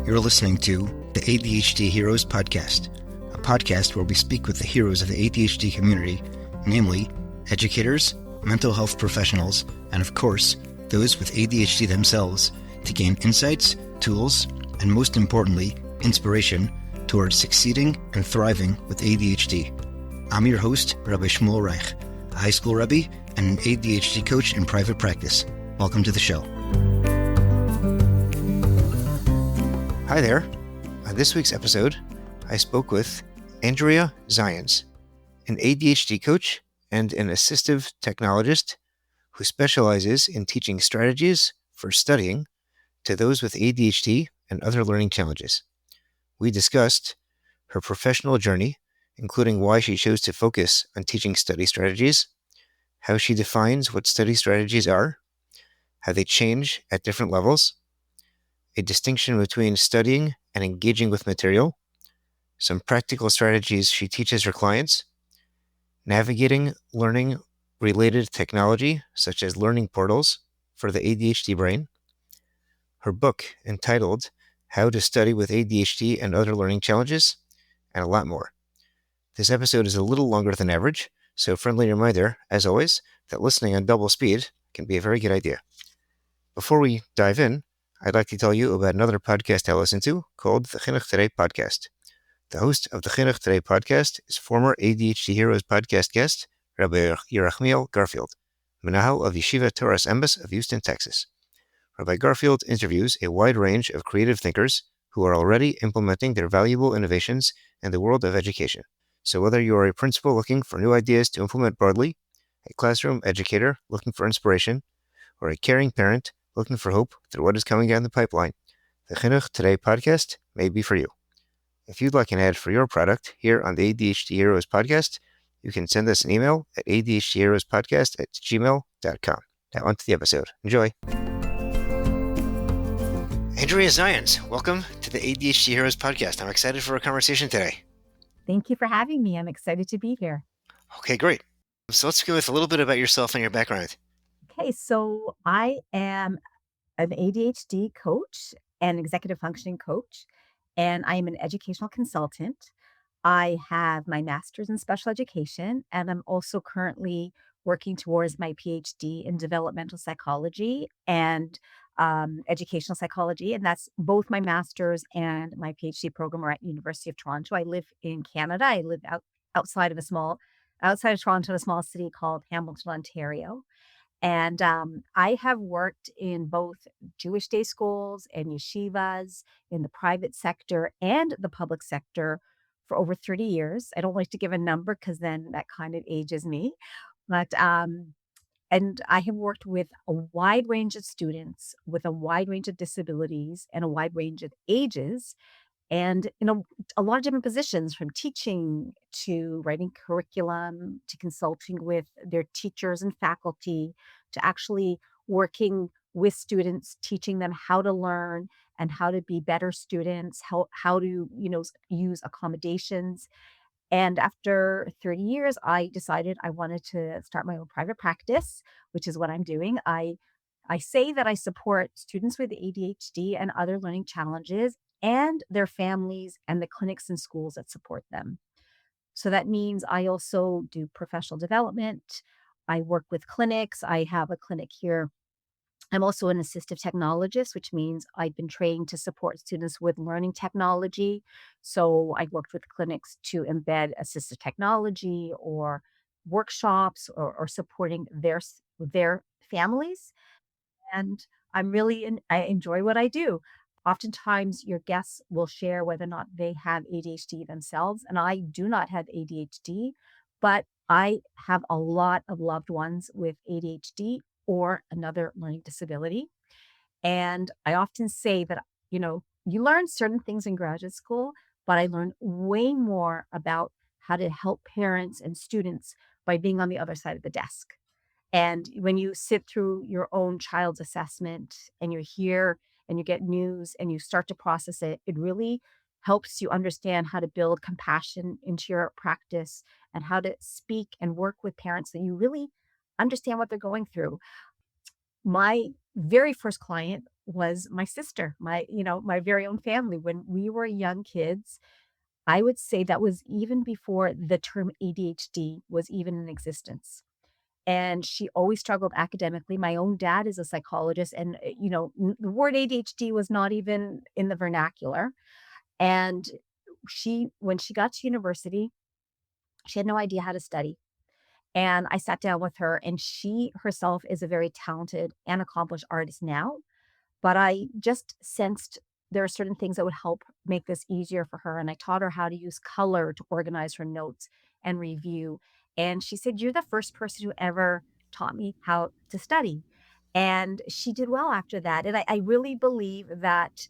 You're listening to the ADHD Heroes Podcast, a podcast where we speak with the heroes of the ADHD community, namely educators, mental health professionals, and of course, those with ADHD themselves, to gain insights, tools, and most importantly, inspiration towards succeeding and thriving with ADHD. I'm your host, Rabbi Shmuel Reich, a high school Rebbe and an ADHD coach in private practice. Welcome to the show. Hi there. On this week's episode, I spoke with Andrea Zians, an ADHD coach and an assistive technologist who specializes in teaching strategies for studying to those with ADHD and other learning challenges. We discussed her professional journey, including why she chose to focus on teaching study strategies, how she defines what study strategies are, how they change at different levels, a distinction between studying and engaging with material, some practical strategies she teaches her clients, navigating learning-related technology such as learning portals for the ADHD brain, her book entitled How to Study with ADHD and Other Learning Challenges, and a lot more. This episode is a little longer than average, so friendly reminder, as always, that listening on double speed can be a very good idea. Before we dive in, I'd like to tell you about another podcast I listen to called the Chinuch Today Podcast. The host of the Chinuch Today Podcast is former ADHD Heroes podcast guest, Rabbi Yerachmiel Garfield, Menahel of Yeshiva Torah's Embas of Houston, Texas. Rabbi Garfield interviews a wide range of creative thinkers who are already implementing their valuable innovations in the world of education. So whether you are a principal looking for new ideas to implement broadly, a classroom educator looking for inspiration, or a caring parent looking for hope through what is coming down the pipeline, the Chinuch Today podcast may be for you. If you'd like an ad for your product here on the ADHD Heroes podcast, you can send us an email at adhdheroespodcast@gmail.com. Now on to the episode. Enjoy. Andrea Zians, welcome to the ADHD Heroes podcast. I'm excited for our conversation today. Thank you for having me. I'm excited to be here. Okay, great. So let's go with a little bit about yourself and your background. Okay, so I am an ADHD coach and executive functioning coach, and I am an educational consultant. I have my master's in special education, and I'm also currently working towards my PhD in developmental psychology and educational psychology. And that's both my master's and my PhD program are at University of Toronto. I live in Canada. I live outside of Toronto, in a small city called Hamilton, Ontario. And I have worked in both Jewish day schools and yeshivas in the private sector and the public sector for over 30 years. I don't like to give a number because then that kind of ages me. But and I have worked with a wide range of students with a wide range of disabilities and a wide range of ages and a lot of different positions, from teaching to writing curriculum to consulting with their teachers and faculty to actually working with students, teaching them how to learn and how to be better students, how to use accommodations. And after 30 years, I decided I wanted to start my own private practice, which is what I'm doing. I say that I support students with ADHD and other learning challenges and their families and the clinics and schools that support them. So that means I also do professional development. I work with clinics. I have a clinic here. I'm also an assistive technologist, which means I've been trained to support students with learning technology. So I worked with clinics to embed assistive technology or workshops or supporting their families. And I enjoy what I do. Oftentimes, your guests will share whether or not they have ADHD themselves, and I do not have ADHD, but I have a lot of loved ones with ADHD or another learning disability. And I often say that, you learn certain things in graduate school, but I learned way more about how to help parents and students by being on the other side of the desk. And when you sit through your own child's assessment and you're here and you get news and you start to process it, it really helps you understand how to build compassion into your practice and how to speak and work with parents that you really understand what they're going through. My very first client was my sister, my very own family. When we were young kids, I would say that was even before the term ADHD was even in existence. And she always struggled academically. My own dad is a psychologist, and the word ADHD was not even in the vernacular. And when she got to university, she had no idea how to study. And I sat down with her, and she herself is a very talented and accomplished artist now. But I just sensed there are certain things that would help make this easier for her, and I taught her how to use color to organize her notes and review, and she said, "You're the first person who ever taught me how to study." And she did well after that, and I really believe that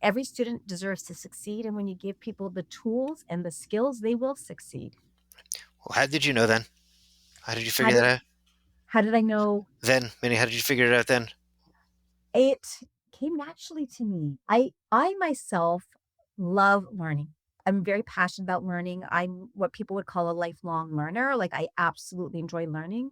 every student deserves to succeed, and when you give people the tools and the skills, they will succeed. Well, how did you know then? How did you How figure that did out? how did I know? Then, Minnie, how did you figure it out then? It came naturally to me. I myself love learning. I'm very passionate about learning. I'm what people would call a lifelong learner. Like, I absolutely enjoy learning.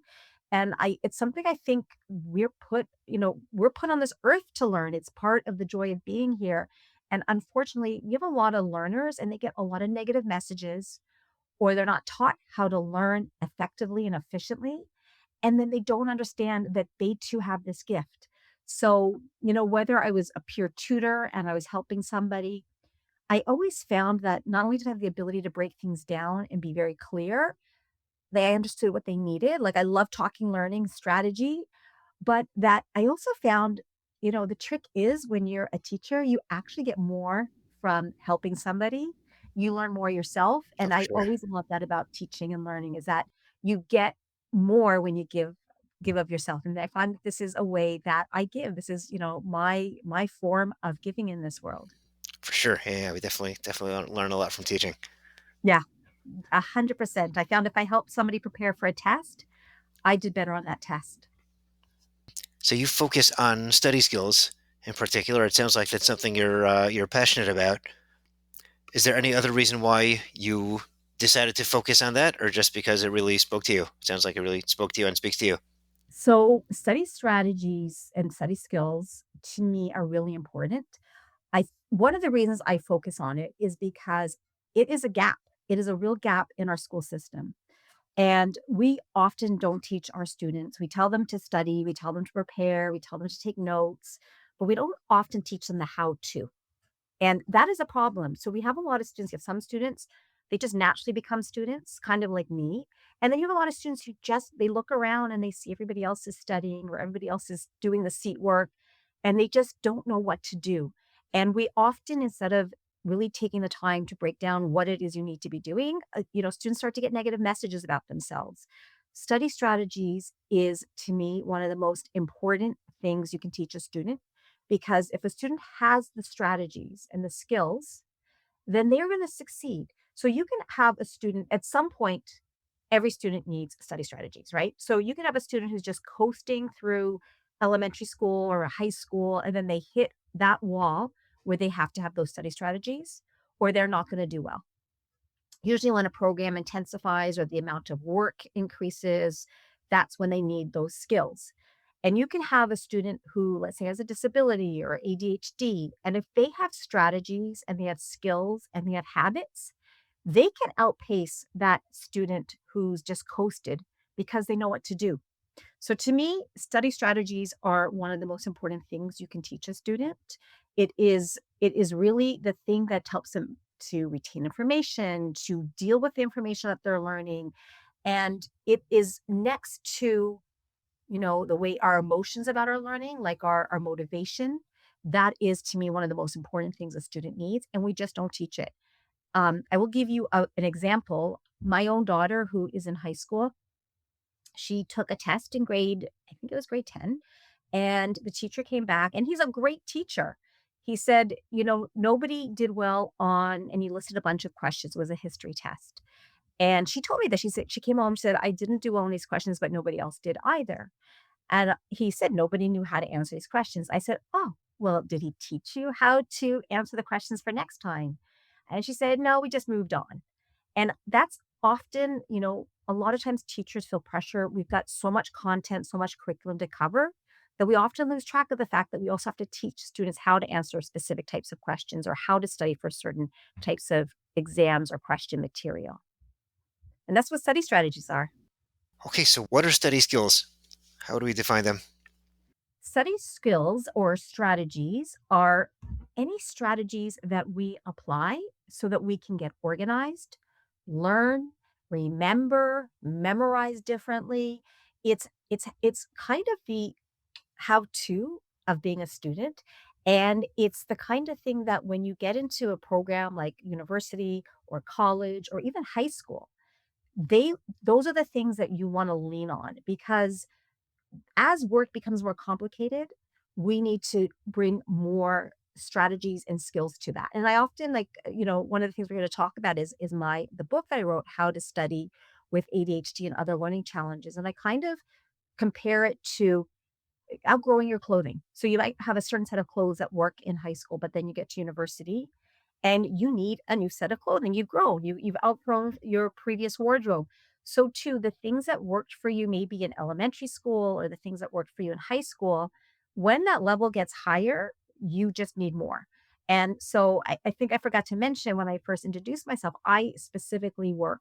And I it's something I think we're put on this earth to learn. It's part of the joy of being here. And unfortunately, you have a lot of learners and they get a lot of negative messages, or they're not taught how to learn effectively and efficiently, and then they don't understand that they too have this gift. So, whether I was a peer tutor and I was helping somebody, I always found that not only did I have the ability to break things down and be very clear, they understood what they needed. Like, I love talking learning strategy, but that I also found, the trick is when you're a teacher, you actually get more from helping somebody. You learn more yourself. Oh, And for I sure. always love that about teaching and learning is that you get more when you give of yourself. And I find that this is a way that I give. This is, my form of giving in this world. For sure. Yeah, yeah, we definitely learn a lot from teaching. Yeah, 100%. I found if I helped somebody prepare for a test, I did better on that test. So you focus on study skills in particular. It sounds like that's something you're passionate about. Is there any other reason why you decided to focus on that, or just because it really spoke to you? Sounds like it really spoke to you and speaks to you. So, study strategies and study skills to me are really important. One of the reasons I focus on it is because it is a gap. It is a real gap in our school system. And we often don't teach our students. We tell them to study, we tell them to prepare, we tell them to take notes, but we don't often teach them the how to. And that is a problem. So we have a lot of students. You have some students, they just naturally become students, kind of like me. And then you have a lot of students who just they look around and they see everybody else is studying or everybody else is doing the seat work and they just don't know what to do. And we often, instead of really taking the time to break down what it is you need to be doing, students start to get negative messages about themselves. Study strategies is, to me, one of the most important things you can teach a student because if a student has the strategies and the skills, then they're going to succeed. So you can have a student at some point, every student needs study strategies, right? So you can have a student who's just coasting through elementary school or a high school, and then they hit that wall where they have to have those study strategies, or they're not going to do well. Usually, when a program intensifies or the amount of work increases, that's when they need those skills. And you can have a student who, let's say, has a disability or ADHD, and if they have strategies and they have skills and they have habits, they can outpace that student who's just coasted because they know what to do. So to me, study strategies are one of the most important things you can teach a student. It is really the thing that helps them to retain information, to deal with the information that they're learning, and it is next to, the way our emotions about our learning, like our motivation, that is to me one of the most important things a student needs, and we just don't teach it. I will give you an example. My own daughter, who is in high school, she took a test in grade, I think it was grade 10, and the teacher came back, and he's a great teacher. He said, nobody did well on, and he listed a bunch of questions. It was a history test. And she told me that she came home and said, I didn't do well on these questions, but nobody else did either. And he said nobody knew how to answer these questions. I said, oh, well, did he teach you how to answer the questions for next time? And she said, no, we just moved on. And that's often, a lot of times teachers feel pressure. We've got so much content, so much curriculum to cover that we often lose track of the fact that we also have to teach students how to answer specific types of questions or how to study for certain types of exams or question material. And that's what study strategies are. Okay, so what are study skills? How do we define them? Study skills or strategies are any strategies that we apply so that we can get organized, learn, remember, memorize differently. It's kind of the how-to of being a student, and it's the kind of thing that when you get into a program like university or college or even high school, they those are the things that you want to lean on because as work becomes more complicated, we need to bring more strategies and skills to that. And I often one of the things we're going to talk about is my the book that I wrote, How to Study with ADHD and Other Learning Challenges. And I kind of compare it to outgrowing your clothing. So you might have a certain set of clothes at work in high school, but then you get to university and you need a new set of clothing. You've grown, you've outgrown your previous wardrobe. So too, the things that worked for you maybe in elementary school or the things that worked for you in high school, when that level gets higher, you just need more. And so I think I forgot to mention when I first introduced myself, I specifically work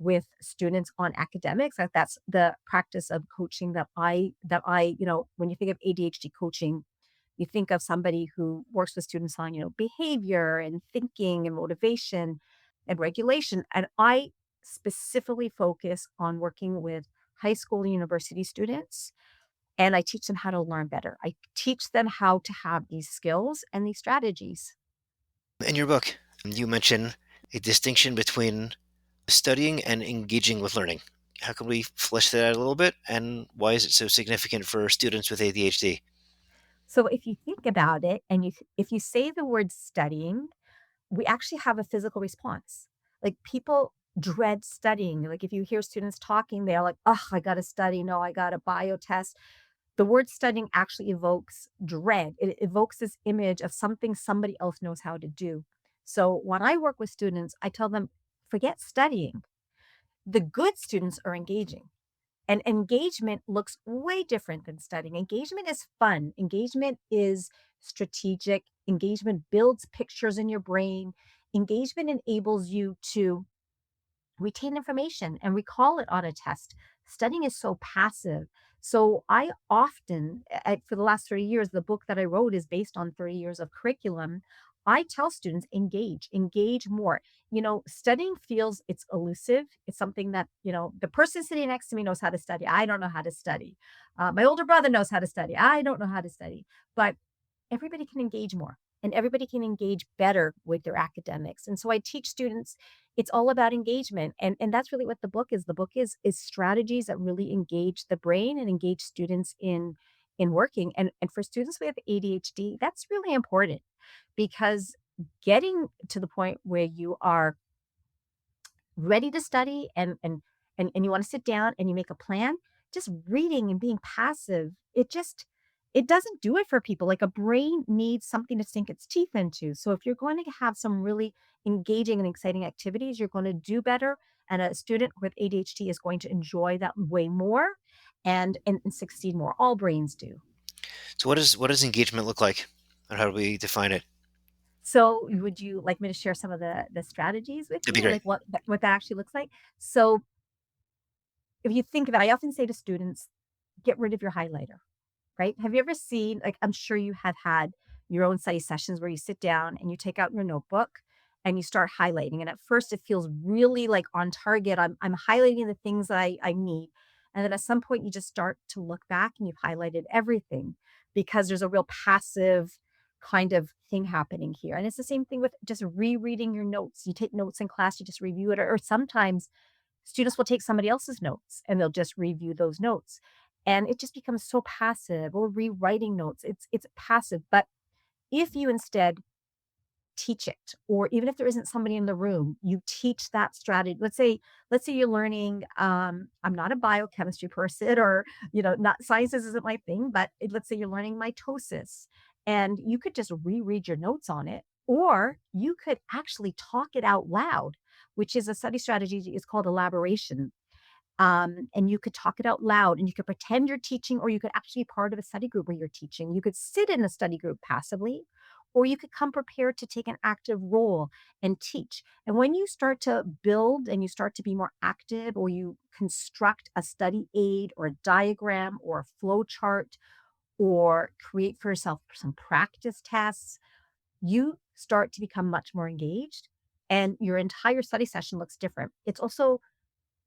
with students on academics. That's the practice of coaching that I when you think of ADHD coaching, you think of somebody who works with students on, behavior and thinking and motivation and regulation. And I specifically focus on working with high school and university students. And I teach them how to learn better. I teach them how to have these skills and these strategies. In your book, you mention a distinction between studying and engaging with learning. How can we flesh that out a little bit? And why is it so significant for students with ADHD? So if you think about it and if you say the word studying, we actually have a physical response. Like people dread studying. Like if you hear students talking, they're like, oh, I got to study. No, I got a bio test. The word studying actually evokes dread. It evokes this image of something somebody else knows how to do. So when I work with students, I tell them, forget studying. The good students are engaging. And engagement looks way different than studying. Engagement is fun. Engagement is strategic. Engagement builds pictures in your brain. Engagement enables you to retain information and recall it on a test. Studying is so passive. So I often, for the last 30 years, the book that I wrote is based on 30 years of curriculum. I tell students engage more. Studying feels it's elusive. It's something that, the person sitting next to me knows how to study. I don't know how to study. My older brother knows how to study. I don't know how to study. But everybody can engage more and everybody can engage better with their academics. And so I teach students it's all about engagement. And that's really what the book is. The book is strategies that really engage the brain and engage students in working. And for students with ADHD, that's really important because getting to the point where you are ready to study and you want to sit down and you make a plan, just reading and being passive, it doesn't do it for people. Like a brain needs something to sink its teeth into. So if you're going to have some really engaging and exciting activities, you're going to do better. And a student with ADHD is going to enjoy that way more and succeed more. All brains do. So, what does engagement look like, and how do we define it? So would you like me to share some of the strategies with That'd be you, great. like what that actually looks like? So if you think of it, I often say to students, get rid of your highlighter, right? Have you ever seen, like, I'm sure you have had your own study sessions where you sit down and you take out your notebook and you start highlighting. And at first it feels really like on target. I'm highlighting the things that I need. And then at some point you just start to look back and you've highlighted everything because there's a real passive kind of thing happening here. And it's the same thing with just rereading your notes. You take notes in class, you just review it, or sometimes students will take somebody else's notes and they'll just review those notes. And it just becomes so passive or rewriting notes. It's passive. But if you instead teach it, or even if there isn't somebody in the room, you teach that strategy. Let's say you're learning, I'm not a biochemistry person or, not sciences isn't my thing, but let's say you're learning mitosis and you could just reread your notes on it, or you could actually talk it out loud, which is a study strategy is called elaboration. And you could talk it out loud and you could pretend you're teaching, or you could actually be part of a study group where you're teaching. You could sit in a study group passively, or you could come prepared to take an active role and teach. And when you start to build and you start to be more active, or you construct a study aid or a diagram or a flow chart, or create for yourself some practice tests, you start to become much more engaged and your entire study session looks different. It's also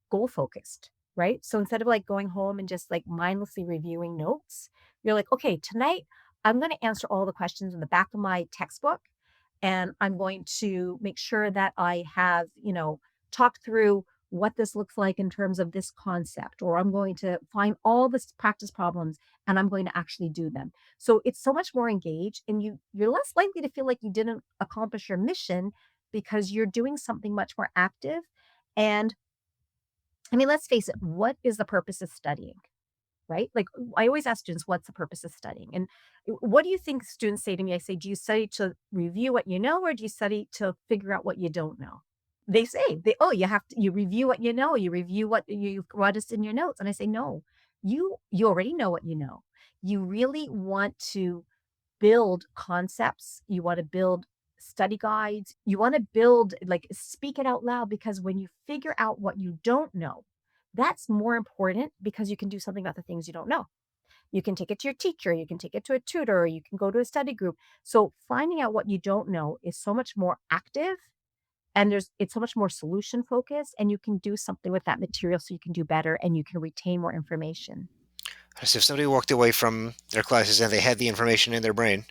goal focused, right? So instead of like going home and just like mindlessly reviewing notes, you're like, okay, tonight I'm going to answer all the questions in the back of my textbook. And I'm going to make sure that I have, talked through what this looks like in terms of this concept, or I'm going to find all the practice problems and I'm going to actually do them. So it's so much more engaged, and you're less likely to feel like you didn't accomplish your mission because you're doing something much more active. And I mean, let's face it, what is the purpose of studying, right? Like, I always ask students, what's the purpose of studying? And what do you think students say to me? I say, do you study to review what you know, or do you study to figure out what you don't know? They say, oh, you review what you know, you review what is in your notes. And I say, no, you already know what you know. You really want to build concepts, you wanna build study guides, you wanna build like, speak it out loud, because when you figure out what you don't know, that's more important because you can do something about the things you don't know. You can take it to your teacher, you can take it to a tutor, or you can go to a study group. So, finding out what you don't know is so much more active, and it's so much more solution focused, and you can do something with that material so you can do better and you can retain more information. As if somebody walked away from their classes and they had the information in their brain.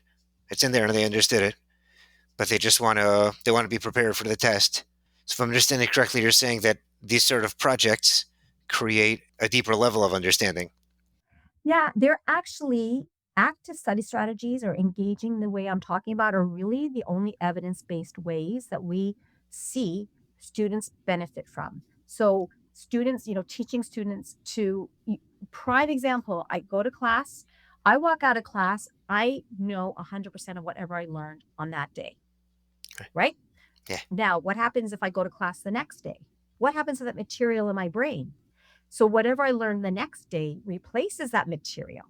It's in there and they understood it, but they want to be prepared for the test. So if I'm understanding correctly, you're saying that these sort of projects create a deeper level of understanding. Yeah, they're actually active study strategies, or engaging the way I'm talking about, are really the only evidence-based ways that we see students benefit from. So students, teaching students prime example, I go to class, I walk out of class, I know 100% of whatever I learned on that day, Okay. right? Yeah. Now, what happens if I go to class the next day? What happens to that material in my brain? So whatever I learned the next day replaces that material.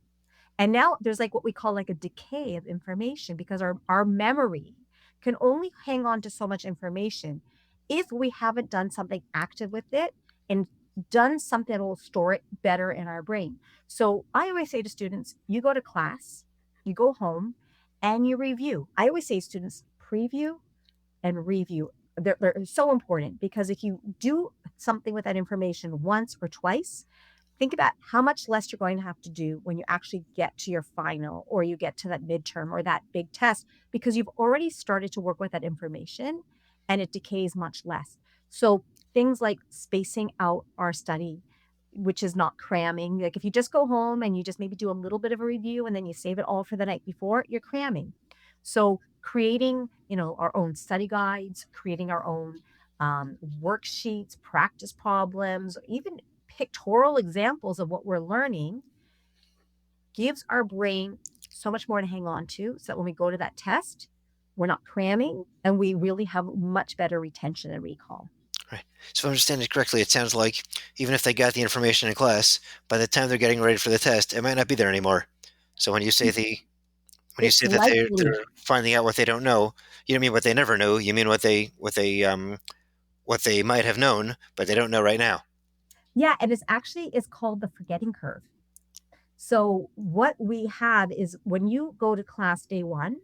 And now there's like what we call like a decay of information, because our memory can only hang on to so much information if we haven't done something active with it and done something that will store it better in our brain. So I always say to students, you go to class, you go home, and you review. I always say to students, preview and review. They're so important, because if you do something with that information once or twice, think about how much less you're going to have to do when you actually get to your final, or you get to that midterm or that big test, because you've already started to work with that information and it decays much less. So things like spacing out our study, which is not cramming. Like if you just go home and you just maybe do a little bit of a review and then you save it all for the night before, you're cramming. So creating, our own study guides, creating our own worksheets, practice problems, even pictorial examples of what we're learning gives our brain so much more to hang on to, so that when we go to that test, we're not cramming and we really have much better retention and recall. Right. So if I understand it correctly, it sounds like even if they got the information in class, by the time they're getting ready for the test, it might not be there anymore. So when you It's say that they're likely. finding out what they don't know, you don't mean what they never knew. You mean what they might have known, but they don't know right now. Yeah, and it's actually is called the forgetting curve. So what we have is when you go to class day 1,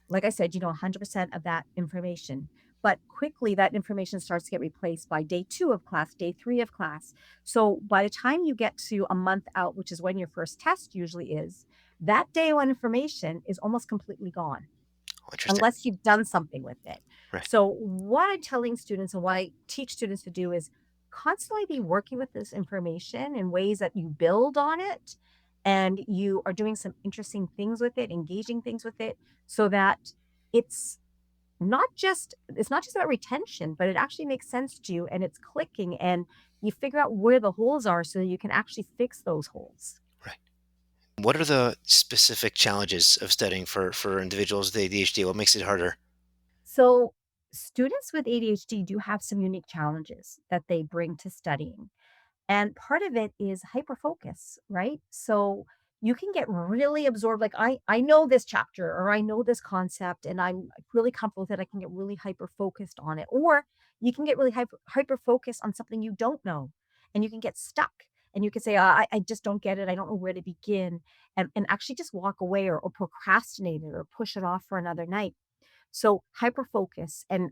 like I said, you know 100% of that information, but quickly that information starts to get replaced by day 2 of class, day 3 of class. So by the time you get to a month out, which is when your first test usually is, that day 1 information is almost completely gone Oh, interesting. unless you've done something with it. Right. So, what I'm telling students and what I teach students to do is constantly be working with this information in ways that you build on it and you are doing some interesting things with it, engaging things with it, so that it's it's not just about retention, but it actually makes sense to you and it's clicking, and you figure out where the holes are so that you can actually fix those holes. Right. What are the specific challenges of studying for individuals with ADHD? What makes it harder? So, students with ADHD do have some unique challenges that they bring to studying. And part of it is hyperfocus, right? So you can get really absorbed. Like I know this chapter or I know this concept and I'm really comfortable with it. I can get really hyper focused on it. Or you can get really hyper focused on something you don't know and you can get stuck. And you can say, I just don't get it. I don't know where to begin. And actually just walk away or procrastinate it or push it off for another night. So hyper focus and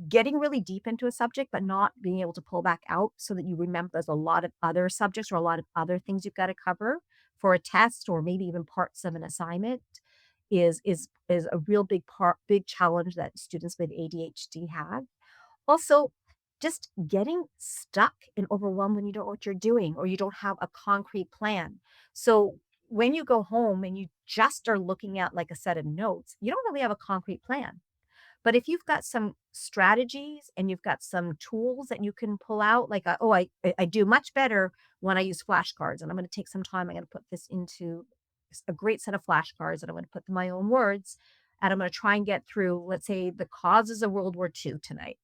getting really deep into a subject, but not being able to pull back out so that you remember there's a lot of other subjects or a lot of other things you've got to cover for a test or maybe even parts of an assignment is a real big challenge that students with ADHD have. Also, just getting stuck and overwhelmed when you don't know what you're doing or you don't have a concrete plan. So when you go home and you just are looking at like a set of notes, you don't really have a concrete plan. But if you've got some strategies and you've got some tools that you can pull out, like, oh, I do much better when I use flashcards, and I'm going to take some time. I'm going to put this into a great set of flashcards, and I'm going to put them in my own words, and I'm going to try and get through, let's say, the causes of World War II tonight.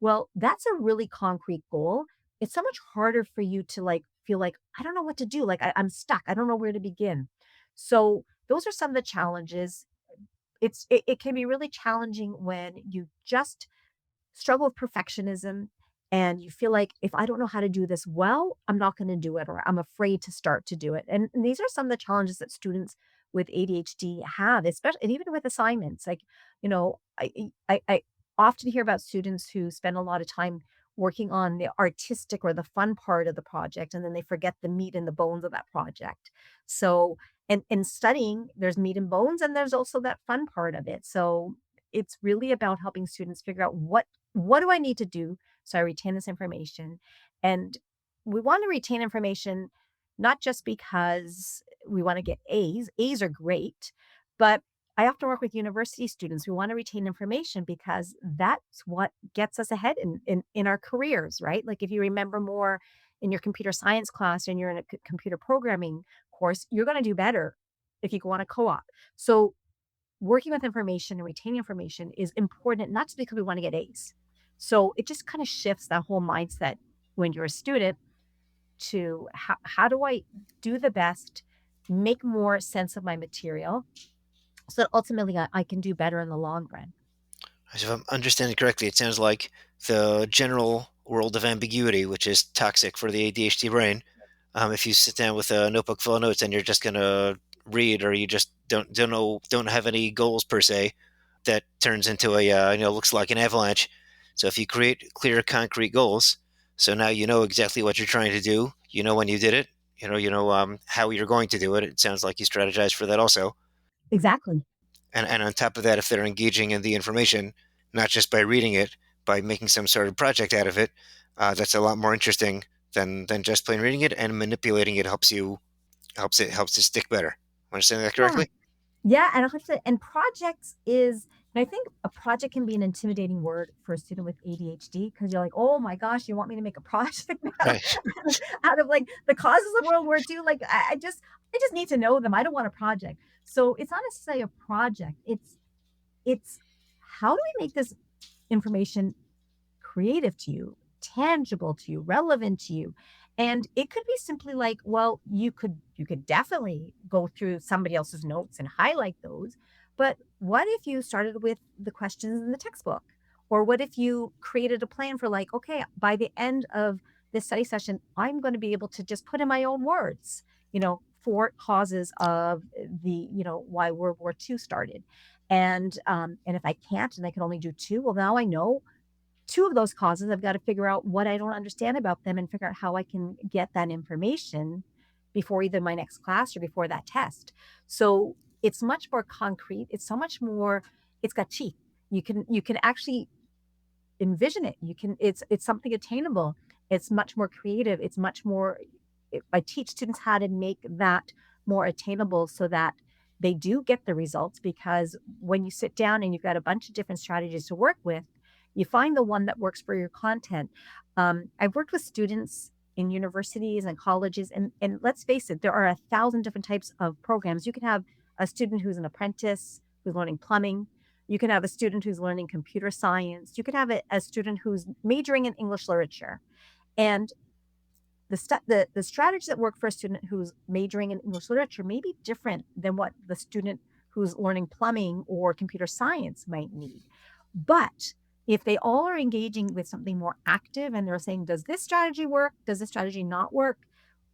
Well, that's a really concrete goal. It's so much harder for you to like feel like I don't know what to do. Like I'm stuck. I don't know where to begin. So those are some of the challenges. It can be really challenging when you just struggle with perfectionism and you feel like if I don't know how to do this well, I'm not going to do it or I'm afraid to start to do it. And these are some of the challenges that students with ADHD have, especially and even with assignments. Like, I often hear about students who spend a lot of time working on the artistic or the fun part of the project and then they forget the meat and the bones of that project. So, and in studying, there's meat and bones and there's also that fun part of it. So, it's really about helping students figure out what do I need to do so I retain this information? And we want to retain information not just because we want to get A's. A's are great, but I often work with university students who want to retain information because that's what gets us ahead in our careers, right? Like if you remember more in your computer science class and you're in a computer programming course, you're going to do better if you go on a co-op. So working with information and retaining information is important, not just because we want to get A's. So it just kind of shifts that whole mindset when you're a student to how do I do the best, make more sense of my material so that ultimately I can do better in the long run. So if I'm understanding correctly, it sounds like the general world of ambiguity, which is toxic for the ADHD brain. If you sit down with a notebook full of notes and you're just gonna read, or you just don't have any goals per se, that turns into a looks like an avalanche. So if you create clear, concrete goals, so now you know exactly what you're trying to do. You know when you did it. How you're going to do it. It sounds like you strategize for that also. Exactly. And on top of that, if they're engaging in the information, not just by reading it, by making some sort of project out of it, that's a lot more interesting than just plain reading it. And manipulating it helps it stick better. Am I understanding that Yeah. correctly? Yeah, and 100%, and projects is and I think a project can be an intimidating word for a student with ADHD because you're like, "Oh my gosh, you want me to make a project now Right. out of, like, the causes of World War II? Like, I just need to know them. I don't want a project." So, it's not necessarily a project. It's how do we make this information creative to you, tangible to you, relevant to you. And it could be simply like, well, you could definitely go through somebody else's notes and highlight those. But what if you started with the questions in the textbook? Or what if you created a plan for like, okay, by the end of this study session, I'm going to be able to just put in my own words, four causes of why World War II started. And if I can't and I can only do two, well, now I know two of those causes, I've got to figure out what I don't understand about them and figure out how I can get that information before either my next class or before that test. So it's much more concrete. It's so much more, it's got teeth. You can actually envision it. It's something attainable. It's much more creative. It's much more I teach students how to make that more attainable so that they do get the results because when you sit down and you've got a bunch of different strategies to work with, you find the one that works for your content. I've worked with students in universities and colleges, and let's face it, there are 1,000 different types of programs. You can have a student who's an apprentice who's learning plumbing. You can have a student who's learning computer science. You could have a student who's majoring in English literature. And the strategies that work for a student who's majoring in English literature may be different than what the student who's learning plumbing or computer science might need. But if they all are engaging with something more active and they're saying, does this strategy work? Does this strategy not work?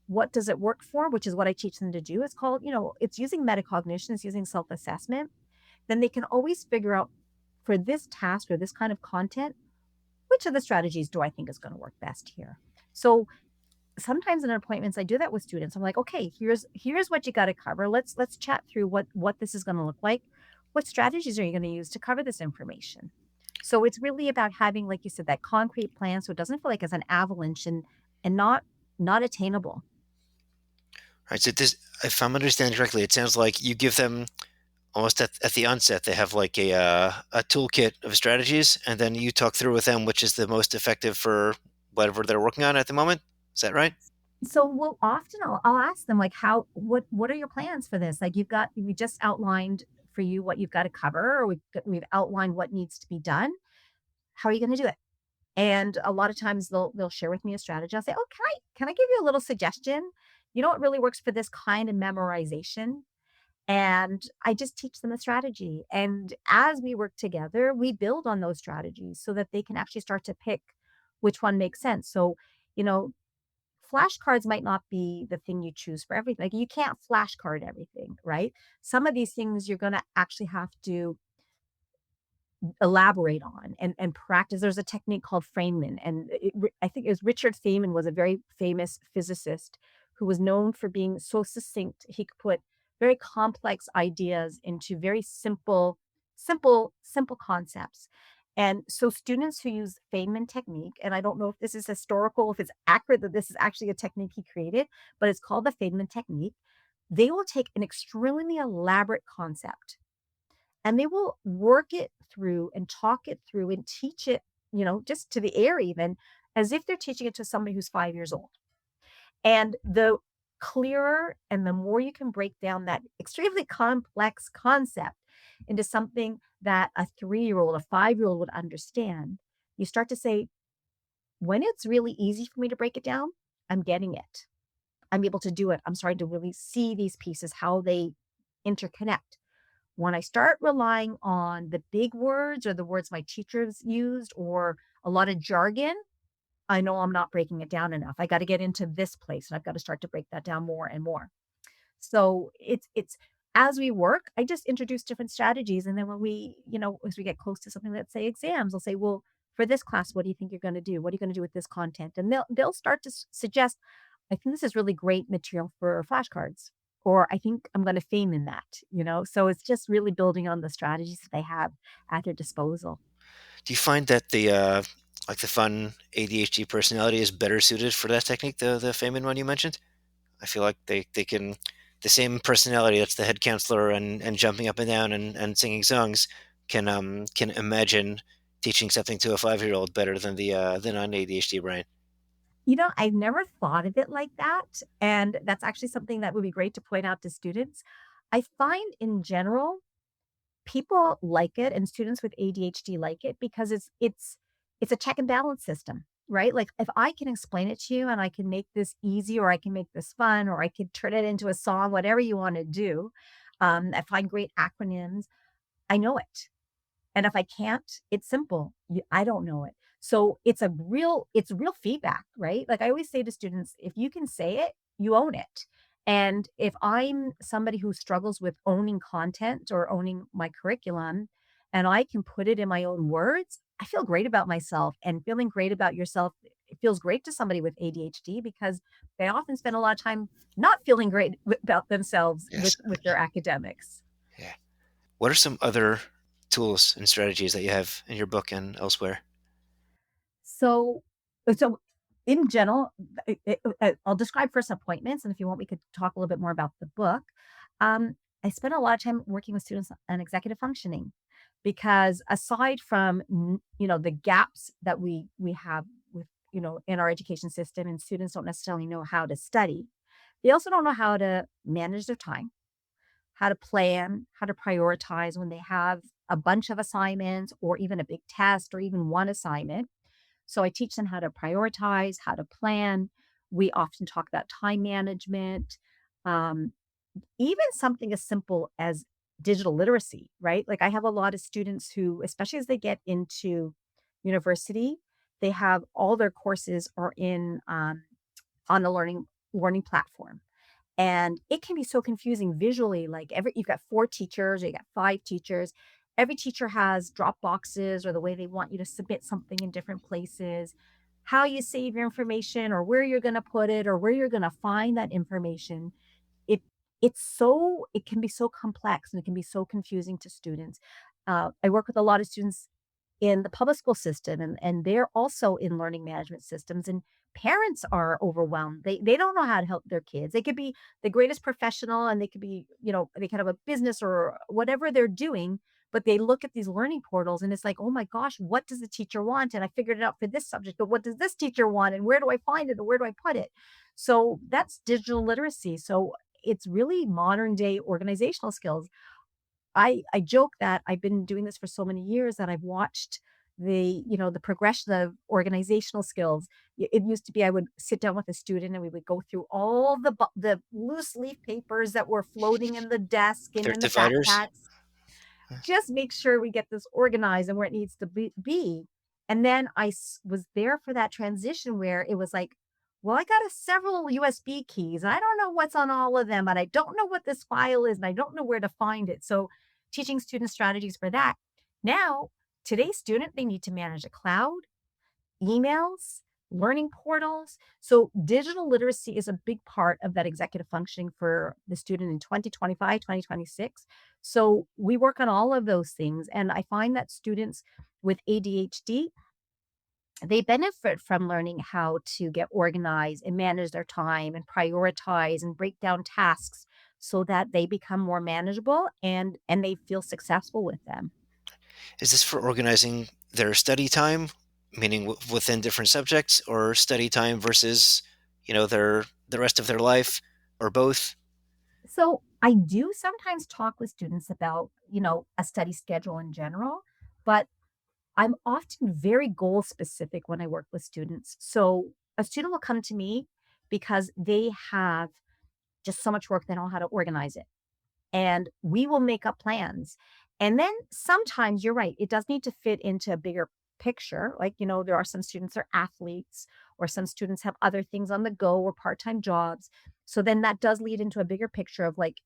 What does it work for? Which is what I teach them to do. It's called, it's using metacognition, it's using self assessment. Then they can always figure out for this task or this kind of content, which of the strategies do I think is going to work best here? So sometimes in appointments I do that with students. I'm like, okay, here's what you got to cover. Let's chat through what this is going to look like. What strategies are you going to use to cover this information? So it's really about having, like you said, that concrete plan so it doesn't feel like it's an avalanche and not attainable. Right. So this, if I'm understanding correctly, it sounds like you give them almost at the onset. They have like a toolkit of strategies, and then you talk through with them which is the most effective for whatever they're working on at the moment. Is that right? So we'll often I'll ask them like what are your plans for this? Like we just outlined for you what you've got to cover, or we've outlined what needs to be done. How are you going to do it? And a lot of times they'll share with me a strategy. I'll say, "Oh, can I give you a little suggestion? You know what really works for this kind of memorization?" And I just teach them a strategy. And as we work together, we build on those strategies so that they can actually start to pick which one makes sense. So, you know, flashcards might not be the thing you choose for everything. Like you can't flashcard everything, right? Some of these things you're going to actually have to elaborate on and practice. There's a technique called Feynman, and I think it was Richard Feynman was a very famous physicist who was known for being so succinct. He could put very complex ideas into very simple concepts. And so students who use Feynman technique, and I don't know if this is historical, if it's accurate that this is actually a technique he created, but it's called the Feynman technique. They will take an extremely elaborate concept and they will work it through and talk it through and teach it, just to the air even, as if they're teaching it to somebody who's 5 years old. And the clearer and the more you can break down that extremely complex concept into something that a 3-year-old, a 5-year-old would understand, you start to say, when it's really easy for me to break it down, I'm getting it. I'm able to do it. I'm starting to really see these pieces, how they interconnect. When I start relying on the big words or the words my teachers used or a lot of jargon, I know I'm not breaking it down enough. I got to get into this place and I've got to start to break that down more and more. So it's as we work, I just introduce different strategies. And then when as we get close to something, let's say exams, I'll say, well, for this class, what do you think you're going to do? What are you going to do with this content? And they'll start to suggest, I think this is really great material for flashcards. Or I think I'm going to fame in that. So it's just really building on the strategies that they have at their disposal. Do you find that the like the fun ADHD personality is better suited for that technique, the Feynman one you mentioned? I feel like they can the same personality that's the head counselor and jumping up and down and singing songs can imagine teaching something to a 5-year-old better than the non ADHD brain. I've never thought of it like that. And that's actually something that would be great to point out to students. I find in general, people like it and students with ADHD like it because it's a check and balance system, right? Like if I can explain it to you and I can make this easy or I can make this fun or I could turn it into a song, whatever you want to do. I find great acronyms. I know it. And if I can't, it's simple. I don't know it. So it's real feedback, right? Like I always say to students, if you can say it, you own it. And if I'm somebody who struggles with owning content or owning my curriculum and I can put it in my own words, I feel great about myself, and feeling great about yourself, it feels great to somebody with ADHD because they often spend a lot of time not feeling great about themselves with Yes. with their academics. Yeah. What are some other tools and strategies that you have in your book and elsewhere? So so in general, I'll describe first appointments, and if you want, we could talk a little bit more about the book. I spend a lot of time working with students on executive functioning because aside from the gaps that we have with in our education system, and students don't necessarily know how to study, they also don't know how to manage their time, how to plan, how to prioritize when they have a bunch of assignments or even a big test or even one assignment. So I teach them how to prioritize, how to plan. We often talk about time management, um, even something as simple as digital literacy, right? Like I have a lot of students who, especially as they get into university, they have all their courses are in on the learning platform. And it can be so confusing visually, like every you've got 4 teachers or you got 5 teachers. Every teacher has drop boxes or the way they want you to submit something in different places, how you save your information or where you're gonna put it or where you're gonna find that information. It it can be so complex and it can be so confusing to students. I work with a lot of students in the public school system, and they're also in learning management systems, and parents are overwhelmed. They don't know how to help their kids. They could be the greatest professional and they could be, they could have a business or whatever they're doing, but they look at these learning portals and it's like, "Oh my gosh, what does the teacher want? And I figured it out for this subject, but what does this teacher want? And where do I find it? Or where do I put it?" So that's digital literacy. So it's really modern day organizational skills. I joke that I've been doing this for so many years that I've watched the progression of organizational skills. It used to be I would sit down with a student and we would go through all the loose leaf papers that were floating in the desk and There's in the dividers. backpacks. Just make sure we get this organized and where it needs to be. And then was there for that transition where it was like, well, I got several USB keys. And I don't know what's on all of them, and I don't know what this file is, and I don't know where to find it. So, teaching students strategies for that. Now, today's student, they need to manage a cloud, emails, learning portals. So digital literacy is a big part of that executive functioning for the student in 2025, 2026. So we work on all of those things. And I find that students with ADHD, they benefit from learning how to get organized and manage their time and prioritize and break down tasks so that they become more manageable and they feel successful with them. Is this for organizing their study time, meaning within different subjects, or study time versus, the rest of their life, or both? So I do sometimes talk with students about, a study schedule in general, but I'm often very goal specific when I work with students. So a student will come to me because they have just so much work, they don't know how to organize it. And we will make up plans. And then sometimes you're right, it does need to fit into a bigger picture. Like, there are some students that are athletes, or some students have other things on the go or part time jobs. So then that does lead into a bigger picture of like,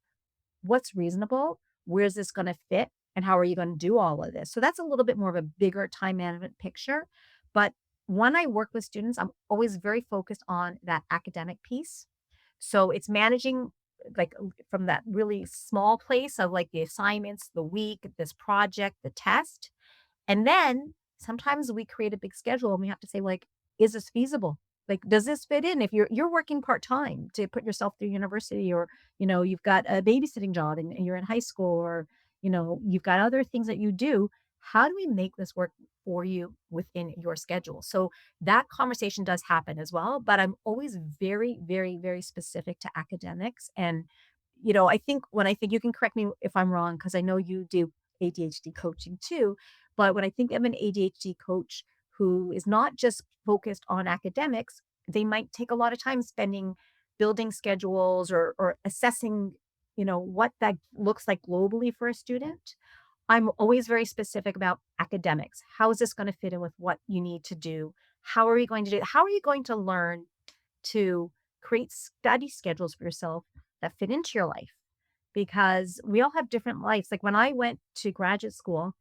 what's reasonable? Where's this going to fit? And how are you going to do all of this? So that's a little bit more of a bigger time management picture. But when I work with students, I'm always very focused on that academic piece. So it's managing like from that really small place of like the assignments, the week, this project, the test, and then sometimes we create a big schedule and we have to say like, is this feasible? Like, does this fit in? If you're working part-time to put yourself through university, or, you've got a babysitting job and you're in high school, or, you've got other things that you do, how do we make this work for you within your schedule? So that conversation does happen as well, but I'm always very, very, very specific to academics. And, I think you can correct me if I'm wrong, because I know you do ADHD coaching too. But when I think of an ADHD coach who is not just focused on academics, they might take a lot of time spending building schedules or assessing, what that looks like globally for a student. I'm always very specific about academics. How is this going to fit in with what you need to do? How are you going to do it? How are you going to learn to create study schedules for yourself that fit into your life? Because we all have different lives. Like when I went to graduate school,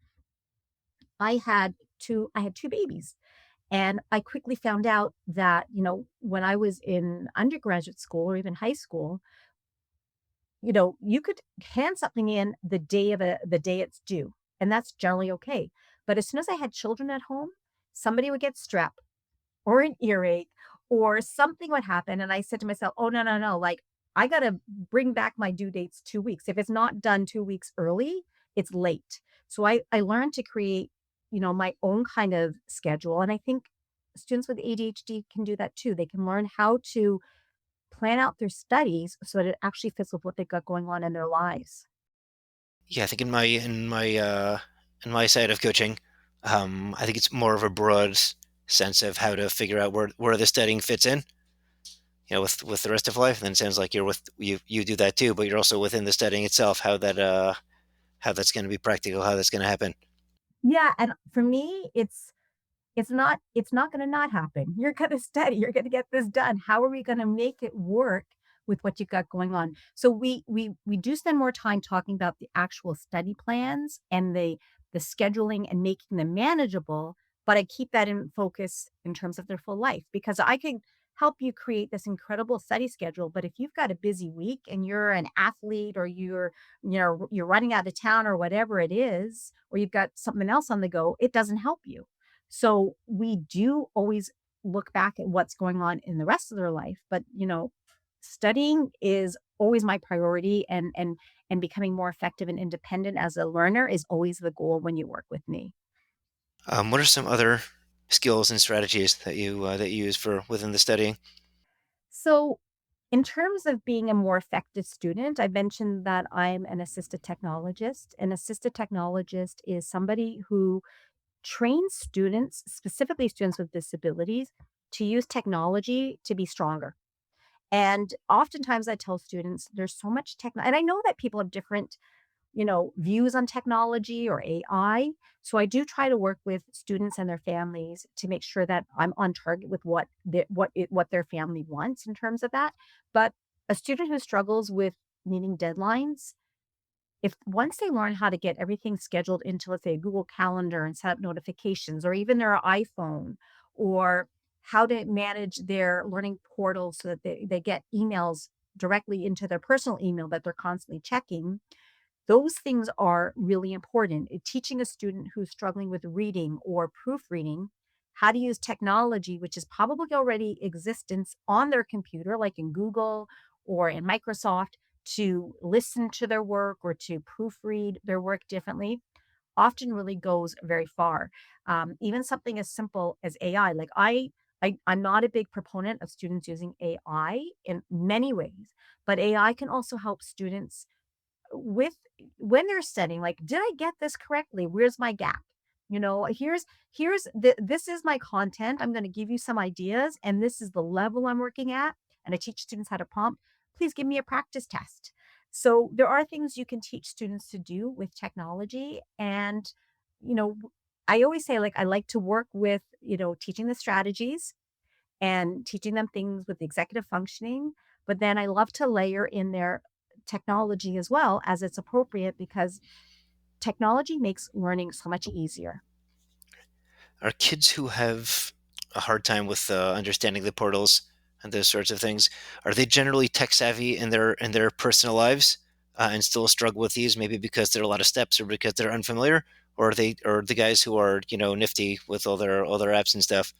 I had two babies. And I quickly found out that, when I was in undergraduate school or even high school, you could hand something in the day it's due, and that's generally okay. But as soon as I had children at home, somebody would get strep or an earache or something would happen. And I said to myself, oh, no, no, no. Like, I got to bring back my due dates 2 weeks. If it's not done 2 weeks early, it's late. So I learned to create, my own kind of schedule. And I think students with ADHD can do that too. They can learn how to plan out their studies so that it actually fits with what they've got going on in their lives. Yeah, I think in my side of coaching, I think it's more of a broad sense of how to figure out where the studying fits in. with the rest of life. Then it sounds like you do that too, but you're also within the studying itself. How that's going to be practical, how that's going to happen. Yeah, and for me, it's not gonna not happen. You're gonna study, you're gonna get this done. How are we gonna make it work with what you've got going on? So we do spend more time talking about the actual study plans and the scheduling and making them manageable, but I keep that in focus in terms of their full life because I could help you create this incredible study schedule, but if you've got a busy week and you're an athlete or you're running out of town or whatever it is, or you've got something else on the go, it doesn't help you. So we do always look back at what's going on in the rest of their life, but studying is always my priority and becoming more effective and independent as a learner is always the goal when you work with me. What are some other skills and strategies that you use for within the studying? So in terms of being a more effective student, I mentioned that I'm an assistive technologist. An assistive technologist is somebody who trains students, specifically students with disabilities, to use technology to be stronger. And oftentimes I tell students there's so much and I know that people have different, views on technology or AI. So I do try to work with students and their families to make sure that I'm on target with what their family wants in terms of that. But a student who struggles with meeting deadlines, if once they learn how to get everything scheduled into, let's say, a Google Calendar and set up notifications, or even their iPhone, or how to manage their learning portals so that they get emails directly into their personal email that they're constantly checking, those things are really important. Teaching a student who's struggling with reading or proofreading how to use technology, which is probably already existence on their computer, like in Google or in Microsoft, to listen to their work or to proofread their work differently, often really goes very far. Even something as simple as AI, like I'm not a big proponent of students using AI in many ways, but AI can also help students with when they're studying, like, did I get this correctly? Where's my gap? This is my content. I'm going to give you some ideas, and this is the level I'm working at. And I teach students how to prompt. Please give me a practice test. So there are things you can teach students to do with technology. And, you know, I always say, like, I like to work with, teaching the strategies and teaching them things with executive functioning. But then I love to layer in their technology as well as it's appropriate because technology makes learning so much easier. Are kids who have a hard time with understanding the portals and those sorts of things, are they generally tech savvy in their personal lives and still struggle with these? Maybe because there are a lot of steps, or because they're unfamiliar, or are they or the guys who are nifty with all their apps and stuff?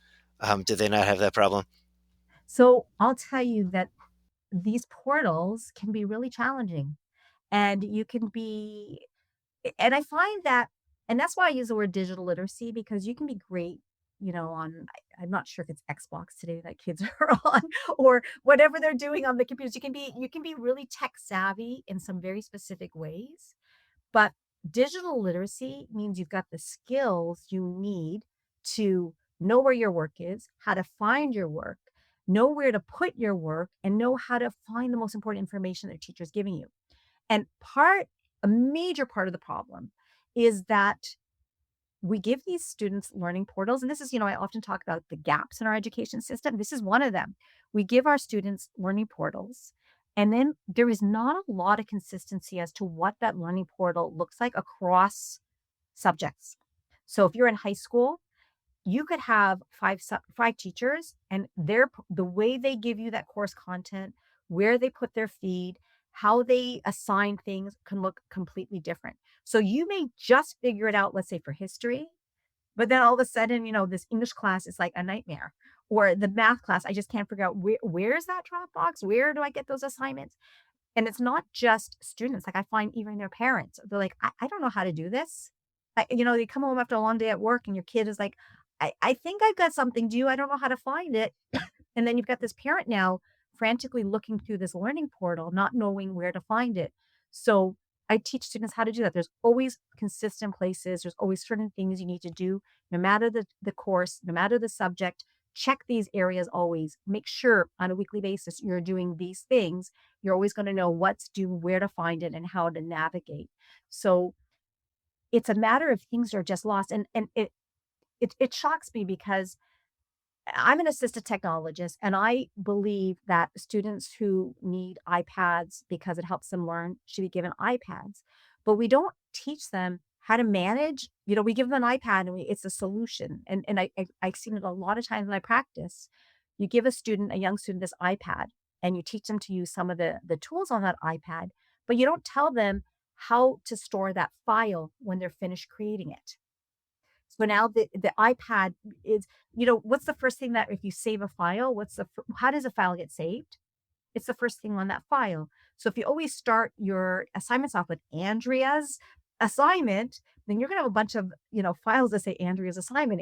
Do they not have that problem? So I'll tell you that these portals can be really challenging and you can be and I find that and that's why I use the word digital literacy because you can be great, on I'm not sure if it's Xbox today that kids are on or whatever they're doing on the computers. You can be really tech savvy in some very specific ways, but digital literacy means you've got the skills you need to know where your work is, how to find your work, know where to put your work, and know how to find the most important information that your teacher is giving you. And a major part of the problem is that we give these students learning portals. And this is, I often talk about the gaps in our education system. This is one of them. We give our students learning portals. And then there is not a lot of consistency as to what that learning portal looks like across subjects. So if you're in high school, you could have five teachers and the way they give you that course content, where they put their feed, how they assign things can look completely different. So you may just figure it out, let's say for history, but then all of a sudden, this English class is like a nightmare. Or the math class, I just can't figure out where's that drop box? Where do I get those assignments? And it's not just students, like, I find even their parents, they're like, "I don't know how to do this." They come home after a long day at work and your kid is like, "I think I've got something due, I don't know how to find it." And then you've got this parent now frantically looking through this learning portal, not knowing where to find it. So, I teach students how to do that. There's always consistent places, there's always certain things you need to do, no matter the course, no matter the subject, check these areas always. Make sure on a weekly basis you're doing these things. You're always going to know what's due, where to find it, and how to navigate. So it's a matter of things are just lost. And it shocks me because I'm an assistive technologist, and I believe that students who need iPads because it helps them learn should be given iPads. But we don't teach them how to manage. We give them an iPad and it's a solution. And I've seen it a lot of times when I practice. You give a young student this iPad, and you teach them to use some of the tools on that iPad, but you don't tell them how to store that file when they're finished creating it. So now the iPad is, what's the first thing that if you save a file, how does a file get saved? It's the first thing on that file. So if you always start your assignments off with Andrea's assignment, then you're gonna have a bunch of, files that say Andrea's assignment.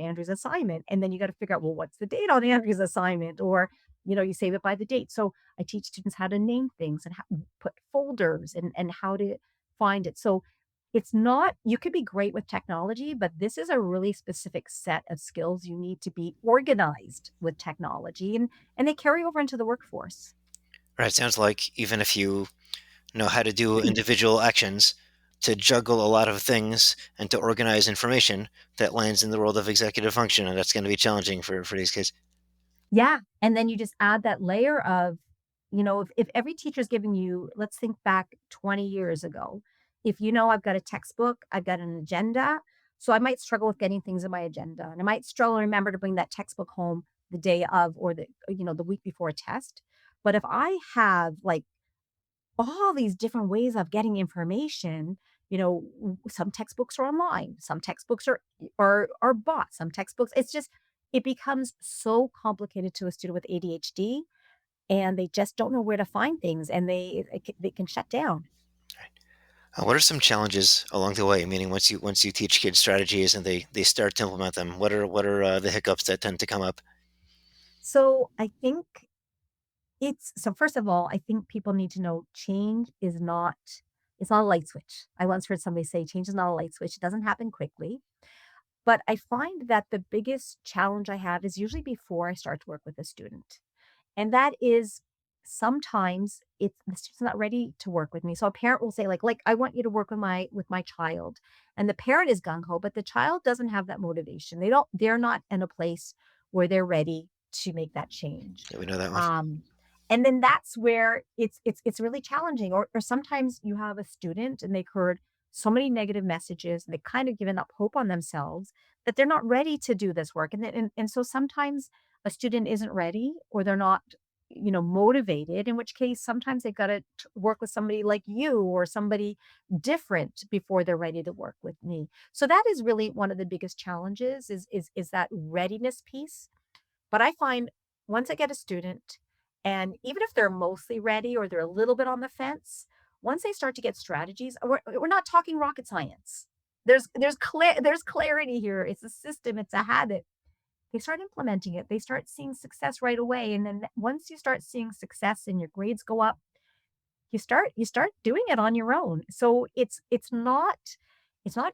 And then you got to figure out, well, what's the date on Andrea's assignment? Or, you save it by the date. So I teach students how to name things and how, put folders and how to find it. So it's not, you could be great with technology, but this is a really specific set of skills. You need to be organized with technology, and they carry over into the workforce. Right. Sounds like even if you know how to do individual actions, to juggle a lot of things and to organize information, that lands in the world of executive function, and that's going to be challenging for these kids. Yeah, and then you just add that layer of, if every teacher's giving you, let's think back 20 years ago. If I've got a textbook, I've got an agenda, so I might struggle with getting things in my agenda, and I might struggle to remember to bring that textbook home the day of or the week before a test. But if I have, like, all these different ways of getting information. Some textbooks are online, some textbooks are bought, some textbooks. It's just it becomes so complicated to a student with ADHD, and they just don't know where to find things, and they can shut down. What are some challenges along the way? Meaning, once you teach kids strategies and they start to implement them, what are the hiccups that tend to come up? So I think first of all, I think people need to know change is not it's not a light switch. I once heard somebody say change is not a light switch. It doesn't happen quickly. But I find that the biggest challenge I have is usually before I start to work with a student. And that is sometimes it's the student's not ready to work with me. So a parent will say, like, I want you to work with my child. And the parent is gung ho, but the child doesn't have that motivation. They're not in a place where they're ready to make that change. Yeah, we know that one. Um, and then that's where it's really challenging. Or sometimes you have a student and they've heard so many negative messages and they've kind of given up hope on themselves that they're not ready to do this work. And so sometimes a student isn't ready, or they're not, motivated, in which case sometimes they've got to work with somebody like you or somebody different before they're ready to work with me. So that is really one of the biggest challenges is that readiness piece. But I find once I get a student, and even if they're mostly ready or they're a little bit on the fence, once they start to get strategies, we're not talking rocket science. There's clarity here. It's a system, it's a habit. They start implementing it. They start seeing success right away. And then once you start seeing success and your grades go up, you start doing it on your own. So it's not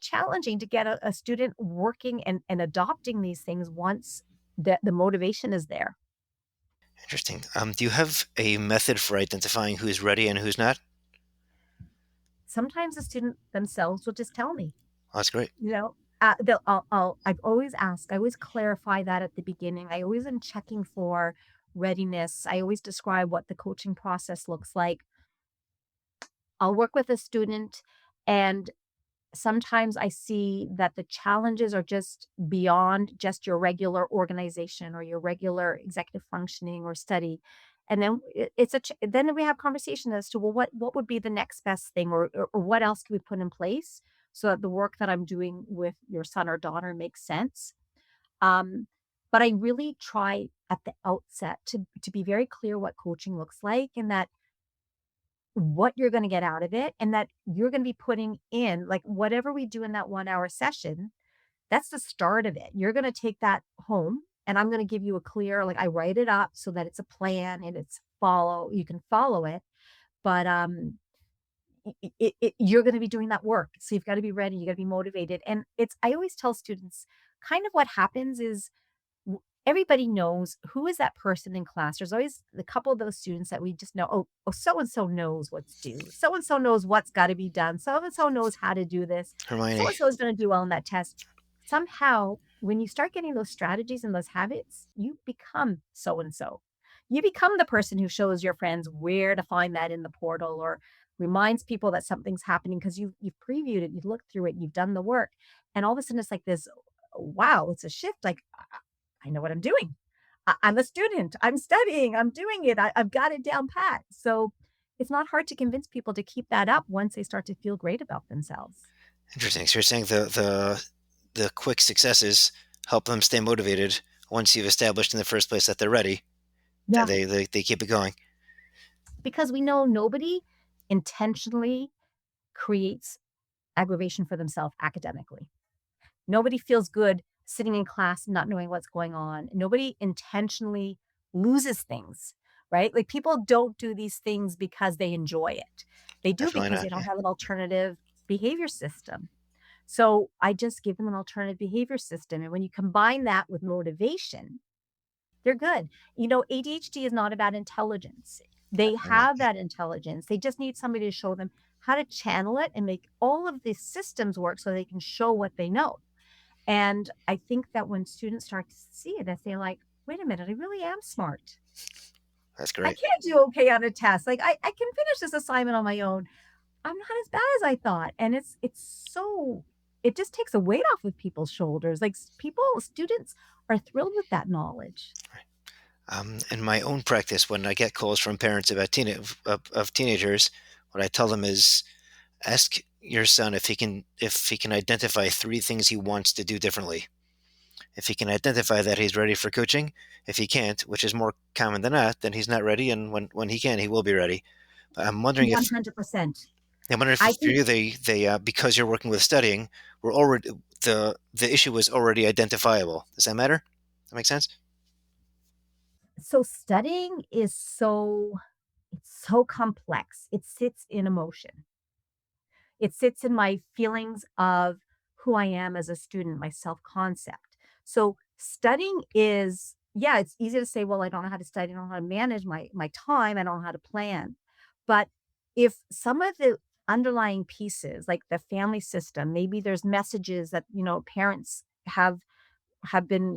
challenging to get a student working and adopting these things once the motivation is there. Interesting. Do you have a method for identifying who's ready and who's not? Sometimes the student themselves will just tell me, Oh, that's great. I've always asked, I always clarify that at the beginning. I always am checking for readiness. I always describe what the coaching process looks like. I'll work with a student, and sometimes I see that the challenges are just beyond just your regular organization or your regular executive functioning or study. And then then we have conversation as to, well, what would be the next best thing, or what else can we put in place so that the work that I'm doing with your son or daughter makes sense. Um, but I really try at the outset to be very clear what coaching looks like, and that what you're gonna get out of it, and that you're gonna be putting in, like, whatever we do in that 1-hour session, that's the start of it. You're gonna take that home, and I'm gonna give you a clear, like, I write it up so that it's a plan and you can follow it, but, you're gonna be doing that work, so you've gotta be ready, you gotta be motivated, and it's I always tell students, kind of what happens is everybody knows who is that person in class. There's always a couple of those students that we just know, oh, so and so knows what's due. So and so knows what's got to be done. So and so knows how to do this. So Hermione. and so is going to do well on that test. Somehow, when you start getting those strategies and those habits, you become so and so. You become the person who shows your friends where to find that in the portal or reminds people that something's happening because you've previewed it, you've looked through it, you've done the work. And all of a sudden it's like this, wow, it's a shift. Like I know what I'm doing. I'm a student. I'm studying. I'm doing it. I've got it down pat. So it's not hard to convince people to keep that up once they start to feel great about themselves. Interesting. So you're saying the quick successes help them stay motivated once you've established in the first place that they're ready. That Yeah. they keep it going. Because we know nobody intentionally creates aggravation for themselves academically. Nobody feels good sitting in class not knowing what's going on. Nobody intentionally loses things, right? Like people don't do these things because they enjoy it. They do Definitely because not. they don't Yeah. have an alternative behavior system. So I just give them an alternative behavior system. And when you combine that with motivation, they're good. ADHD is not about intelligence. They Definitely not. have that intelligence. They just need somebody to show them how to channel it and make all of these systems work so they can show what they know. And I think that when students start to see it, they say like, wait a minute, I really am smart. That's I great. can't do okay on a test. Like I can finish this assignment on my own. I'm not as bad as I thought. And it just takes a weight off of people's shoulders. Like students are thrilled with that knowledge. In my own practice, when I get calls from parents about of teenagers, what I tell them is ask your son if he can identify three things he wants to do differently. If he can identify that, he's ready for coaching. If he can't, which is more common than not, then he's not ready. And when he can, he will be ready. But One 100%. I'm wondering I if for think you they because you're working with studying, we're already the issue was already identifiable. Does that matter? That make sense? so. Studying is it's so complex. It sits in emotion. It sits in my feelings of who I am as a student, my self-concept. So studying is yeah, it's easy to say, well, I don't know how to study, I don't know how to manage my time, I don't know how to plan. But if some of the underlying pieces, like the family system, maybe there's messages that, parents have been,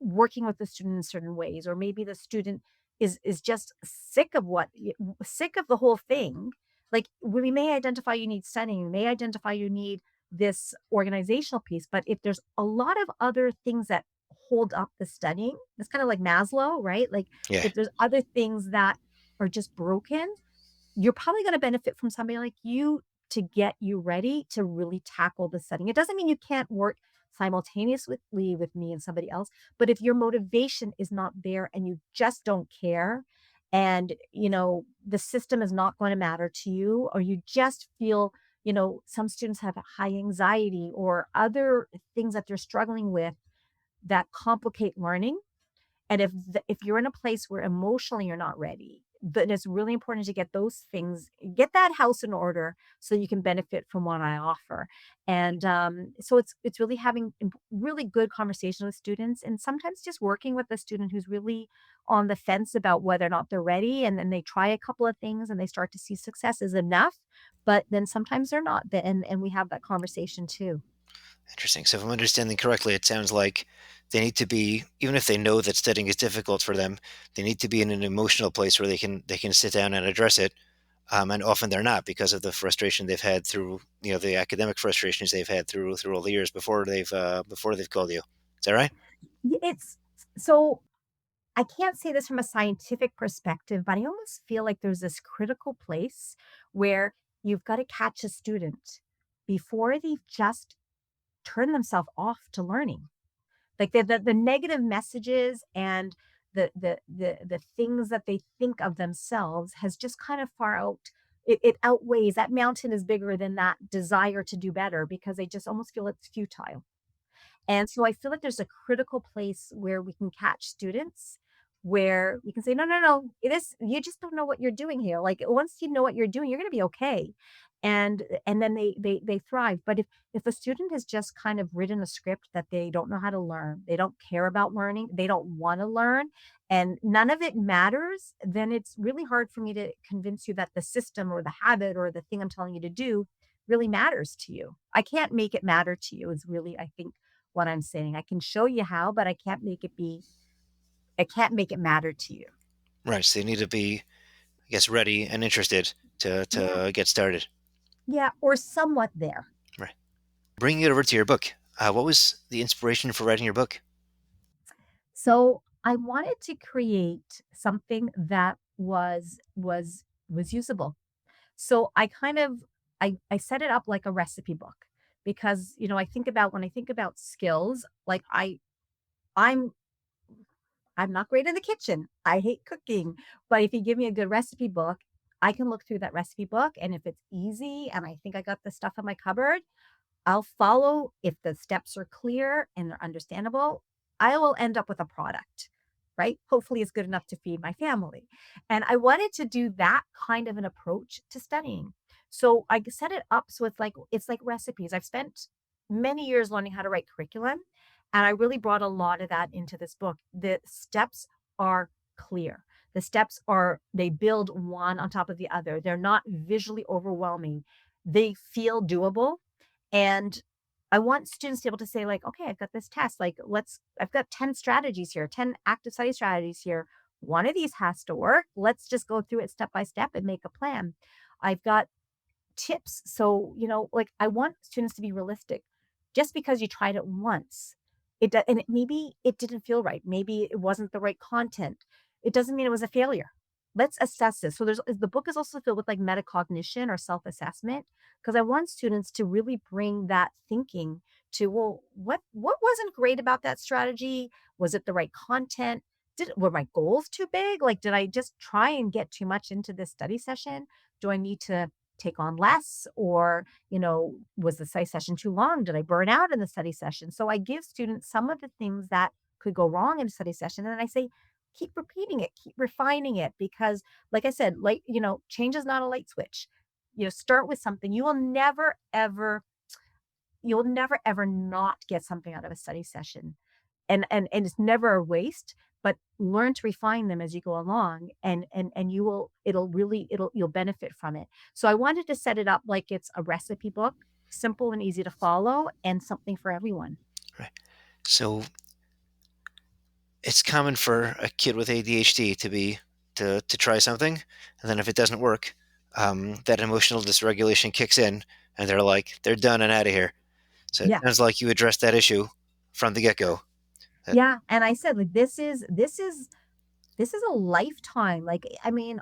working with the student in certain ways, or maybe the student is just sick of the whole thing. Like we may identify you need studying, we may identify you need this organizational piece, but if there's a lot of other things that hold up the studying, it's kind of like Maslow, right? Like Yeah. if there's other things that are just broken, you're probably gonna benefit from somebody like you to get you ready to really tackle the setting. It doesn't mean you can't work simultaneously with me and somebody else, but if your motivation is not there and you just don't care and, the system is not going to matter to you, or you just feel, some students have high anxiety or other things that they're struggling with that complicate learning, and if you're in a place where emotionally you're not ready, then it's really important to get that house in order so you can benefit from what I offer. And so it's really having really good conversation with students, and sometimes just working with a student who's really on the fence about whether or not they're ready, and then they try a couple of things and they start to see success is enough. But then sometimes they're not, and we have that conversation too. Interesting. So if I'm understanding correctly, it sounds like they need to be, even if they know that studying is difficult for them, they need to be in an emotional place where they can sit down and address it. And often they're not because of the frustration they've had through the academic frustrations they've had through all the years before they've called you. Is that right? It's so I can't say this from a scientific perspective, but I almost feel like there's this critical place where you've got to catch a student before they've just turned themselves off to learning. Like the negative messages and the things that they think of themselves has just kind of far out. It outweighs that mountain is bigger than that desire to do better because they just almost feel it's futile. And so I feel like there's a critical place where we can catch students where you can say, no, no, no, this, you just don't know what you're doing here. Like once you know what you're doing, you're going to be okay. And then they thrive. But if a student has just kind of written a script that they don't know how to learn, they don't care about learning, they don't want to learn, and none of it matters, then it's really hard for me to convince you that the system or the habit or the thing I'm telling you to do really matters to you. I can't make it matter to you, is really, I think, what I'm saying. I can show you how, but I can't make it matter to you. Right. So they need to be, I guess, ready and interested Yeah. to get started. Yeah. Or somewhat there. Right. Bringing it over to your book, what was the inspiration for writing your book? So I wanted to create something that was usable. So I kind of I set it up like a recipe book because, I think about when I think about skills, like I'm I'm not great in the kitchen. I hate cooking, but if you give me a good recipe book, I can look through that recipe book, and if it's easy and I think I got the stuff in my cupboard, I'll follow. If the steps are clear and they're understandable, I will end up with a product, right? Hopefully, it's good enough to feed my family. And I wanted to do that kind of an approach to studying. So I set it up so it's like recipes. I've spent many years learning how to write curriculum, and I really brought a lot of that into this book. The steps are clear. The steps are they build one on top of the other. They're not visually overwhelming. They feel doable, and I want students to be able to say, like, okay, I've got this test. Like, I've got 10 strategies here, 10 active study strategies here. One of these has to work. Let's just go through it step by step and make a plan. I've got tips. So, like I want students to be realistic. Just because you tried it once, maybe it didn't feel right. Maybe it wasn't the right content. It doesn't mean it was a failure. Let's assess this. So the book is also filled with like metacognition or self-assessment because I want students to really bring that thinking to, well, what wasn't great about that strategy? Was it the right content? Were my goals too big? Like, did I just try and get too much into this study session? Do I need to take on less? Or, was the study session too long? Did I burn out in the study session? So I give students some of the things that could go wrong in a study session. And I say, keep repeating it, keep refining it. Because like I said, change is not a light switch. Start with something. You'll never ever not get something out of a study session. And it's never a waste, but learn to refine them as you go along, and you'll benefit from it. So I wanted to set it up like it's a recipe book, simple and easy to follow, and something for everyone. Right. So it's common for a kid with ADHD to try something, and then if it doesn't work, that emotional dysregulation kicks in, and they're done and out of here. So it Yeah. sounds like you addressed that issue from the get go. Yeah, and I said, like, this is a lifetime. Like, I mean,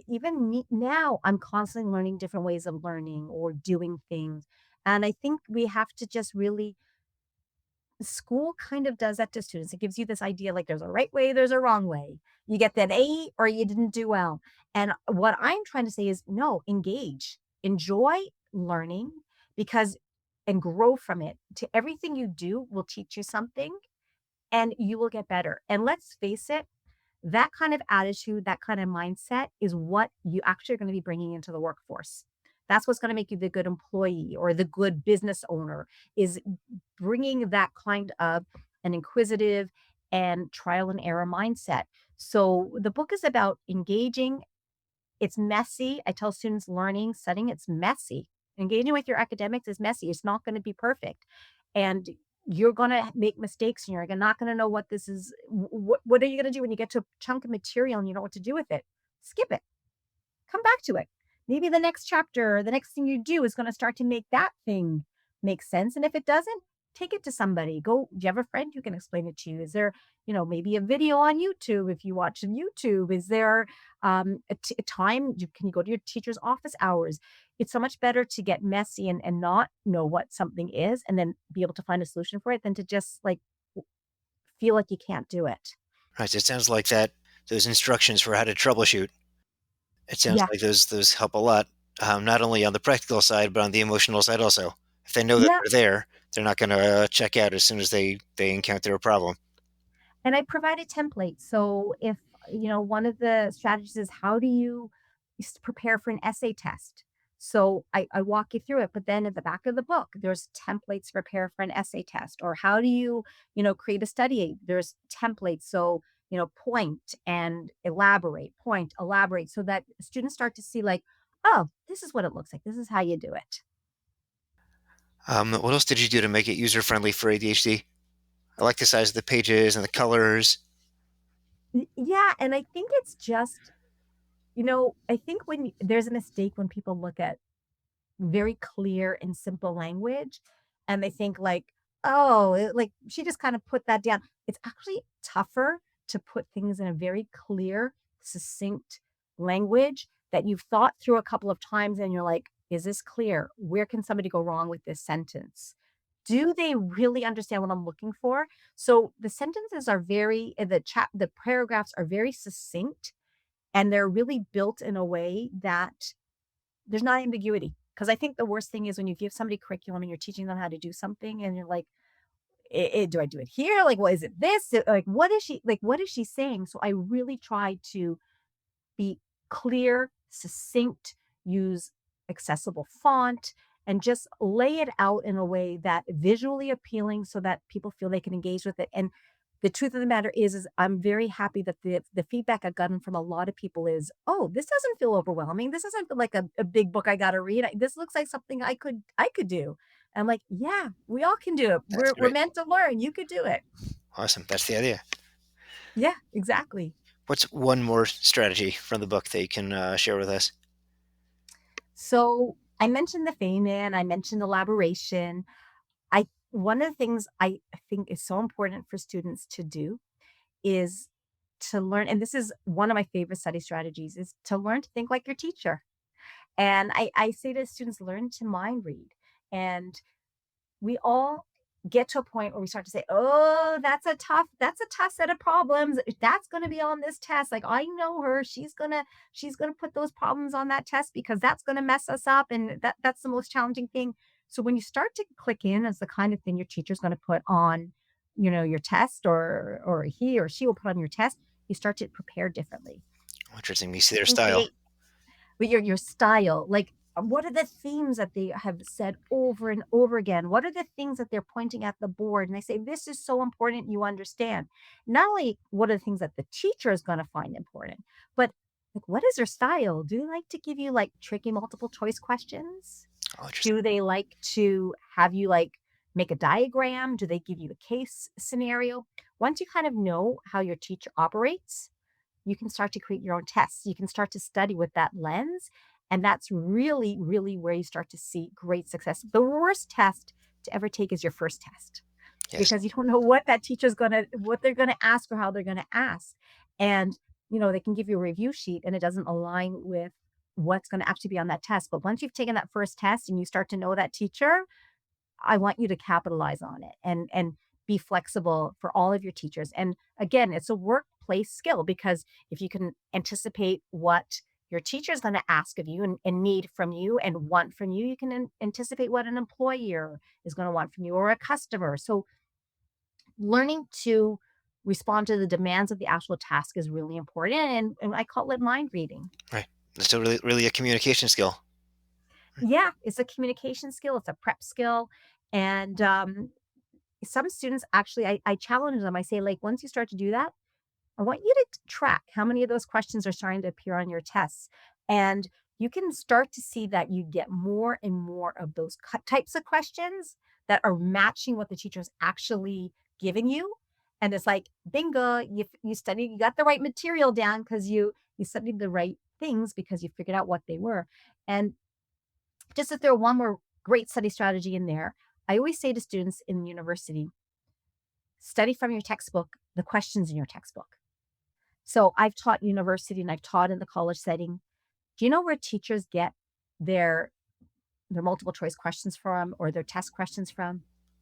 even me now, I'm constantly learning different ways of learning or doing things. And I think we have to just really school kind of does that to students. It gives you this idea like there's a right way, there's a wrong way. You get that A or you didn't do well. And what I'm trying to say is no, engage, enjoy learning because and grow from it. To everything you do will teach you something and you will get better. And let's face it, that kind of attitude, that kind of mindset is what you actually are going to be bringing into the workforce. That's what's going to make you the good employee or the good business owner is bringing that kind of an inquisitive and trial and error mindset. So the book is about engaging. It's messy. I tell students learning, studying, it's messy. Engaging with your academics is messy. It's not going to be perfect. And you're going to make mistakes and you're not going to know what this is. What are you going to do when you get to a chunk of material and you know what to do with it? Skip it. Come back to it. Maybe the next chapter, the next thing you do is going to start to make that thing make sense. And if it doesn't, take it to somebody. Do you have a friend who can explain it to you? Is there, maybe a video on YouTube if you watch YouTube? Is there a time? Can you go to your teacher's office hours? It's so much better to get messy and not know what something is and then be able to find a solution for it than to just like feel like you can't do it. Right. So it sounds like that those instructions for how to troubleshoot. It sounds Yeah. like those help a lot, not only on the practical side but on the emotional side also. If they know that Yeah. they're there, they're not going to check out as soon as they encounter a problem. And I provide a template. So if, one of the strategies is how do you prepare for an essay test? So I walk you through it, but then at the back of the book, there's templates to prepare for an essay test. Or how do you, create a study aid? There's templates. So, point and elaborate, point, elaborate, so that students start to see like, oh, this is what it looks like. This is how you do it. What else did you do to make it user friendly for ADHD? I like the size of the pages and the colors. Yeah. And I think it's just, I think there's a mistake when people look at very clear and simple language and they think like, oh, like she just kind of put that down. It's actually tougher to put things in a very clear, succinct language that you've thought through a couple of times and you're like, is this clear? Where can somebody go wrong with this sentence? Do they really understand what I'm looking for? So the sentences are the paragraphs are very succinct and they're really built in a way that there's not ambiguity. Because I think the worst thing is when you give somebody curriculum and you're teaching them how to do something and you're like, do I do it here? Like, well, is it this? Like, what is she saying? So I really try to be clear, succinct, use accessible font, and just lay it out in a way that visually appealing so that people feel they can engage with it. And the truth of the matter is I'm very happy that the feedback I've gotten from a lot of people is, oh, this doesn't feel overwhelming. This doesn't feel like a big book I got to read. This looks like something I could do. And I'm like, yeah, we all can do it. That's We're great. meant to learn. You could do it. Awesome. That's the idea. Yeah, exactly. What's one more strategy from the book that you can share with us? So I mentioned the Feynman, I mentioned elaboration. I One of the things I think is so important for students to do is to learn, and this is one of my favorite study strategies, is to learn to think like your teacher. And I say to students, learn to mind read. And we all get to a point where we start to say, "Oh, that's a tough set of problems. That's going to be on this test. Like I know her. She's going to put those problems on that test because that's going to mess us up and that's the most challenging thing." So when you start to click in as the kind of thing your teacher's going to put on, your test or he or she will put on your test, you start to prepare differently. Interesting. You see their And style. create but your style, like, what are the themes that they have said over and over again? What are the things that they're pointing at the board? And they say, "This is so important you understand." Not only what are the things that the teacher is gonna find important, but, like, what is their style? Do they like to give you, like, tricky multiple choice questions? Oh, interesting. Do they like to have you, like, make a diagram? Do they give you a case scenario? Once you kind of know how your teacher operates, you can start to create your own tests. You can start to study with that lens. And that's really, really where you start to see great success. The worst test to ever take is your first test Yes. because you don't know what they're gonna ask or how they're gonna ask. And they can give you a review sheet and it doesn't align with what's going to actually be on that test. But once you've taken that first test and you start to know that teacher, I want you to capitalize on it and be flexible for all of your teachers. And again, it's a workplace skill because if you can anticipate what your teacher is going to ask of you and need from you and want from you, you can anticipate what an employer is going to want from you or a customer. So learning to respond to the demands of the actual task is really important. And I call it mind reading. Right. It's still really, really a communication skill. Right. Yeah, it's a communication skill, it's a prep skill. And some students actually, I challenge them. I say, like, once you start to do that, I want you to track how many of those questions are starting to appear on your tests. And you can start to see that you get more and more of those types of questions that are matching what the teacher's actually giving you. And it's like, bingo, you got the right material down because you studied the right things because you figured out what they were. And just to throw one more great study strategy in there, I always say to students in university, study from your textbook, the questions in your textbook. So I've taught university and I've taught in the college setting. Do you know where teachers get their their multiple choice questions from or their test questions from?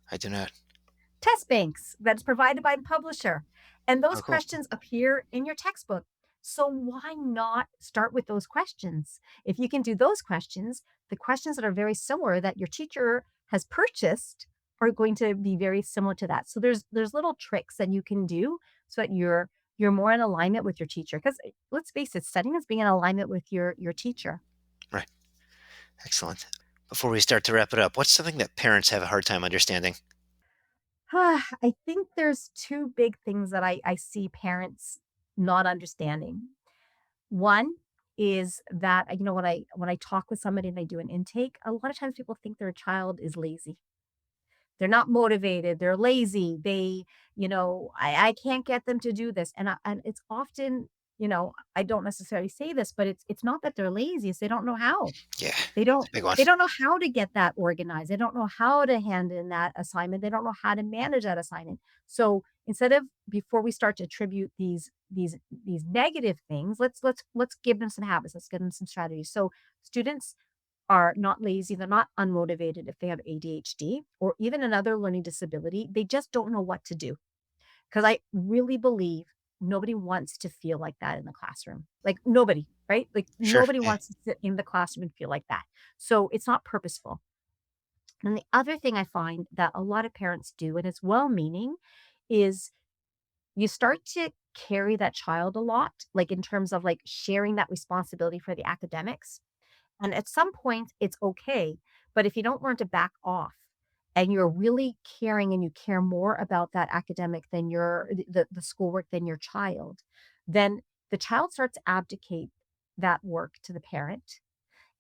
I do not. Test banks that's provided by the publisher. And those Oh, cool. questions appear in your textbook. So why not start with those questions? If you can do those questions, the questions that are very similar that your teacher has purchased, are going to be very similar to that. So there's little tricks that you can do so that you're more in alignment with your teacher. Because let's face it, studying is being in alignment with your teacher. Right. Excellent. Before we start to wrap it up, what's something that parents have a hard time understanding? I think there's two big things that I see parents not understanding. One is that, when I talk with somebody and I do an intake, a lot of times people think their child is lazy. They're not motivated, they're lazy, I can't get them to do this, and it's often, I don't necessarily say this, but it's not that they're lazy, it's they don't know how. Yeah, They it's don't a big one. they don't know how to get that organized. They don't know how to hand in that assignment. They don't know how to manage that assignment. So instead of before we start to attribute these negative things, let's give them some habits. Let's give them some strategies. So students are not lazy. They're not unmotivated if they have ADHD or even another learning disability. They just don't know what to do. Because I really believe nobody wants to feel like that in the classroom. Like nobody, right? Like Sure. nobody Yeah. wants to sit in the classroom and feel like that. So it's not purposeful. And the other thing I find that a lot of parents do, and it's well meaning, is you start to carry that child a lot, like in terms of like sharing that responsibility for the academics. And at some point, it's okay. But if you don't learn to back off and you're really caring and you care more about that academic than the schoolwork than your child, then the child starts to abdicate that work to the parent.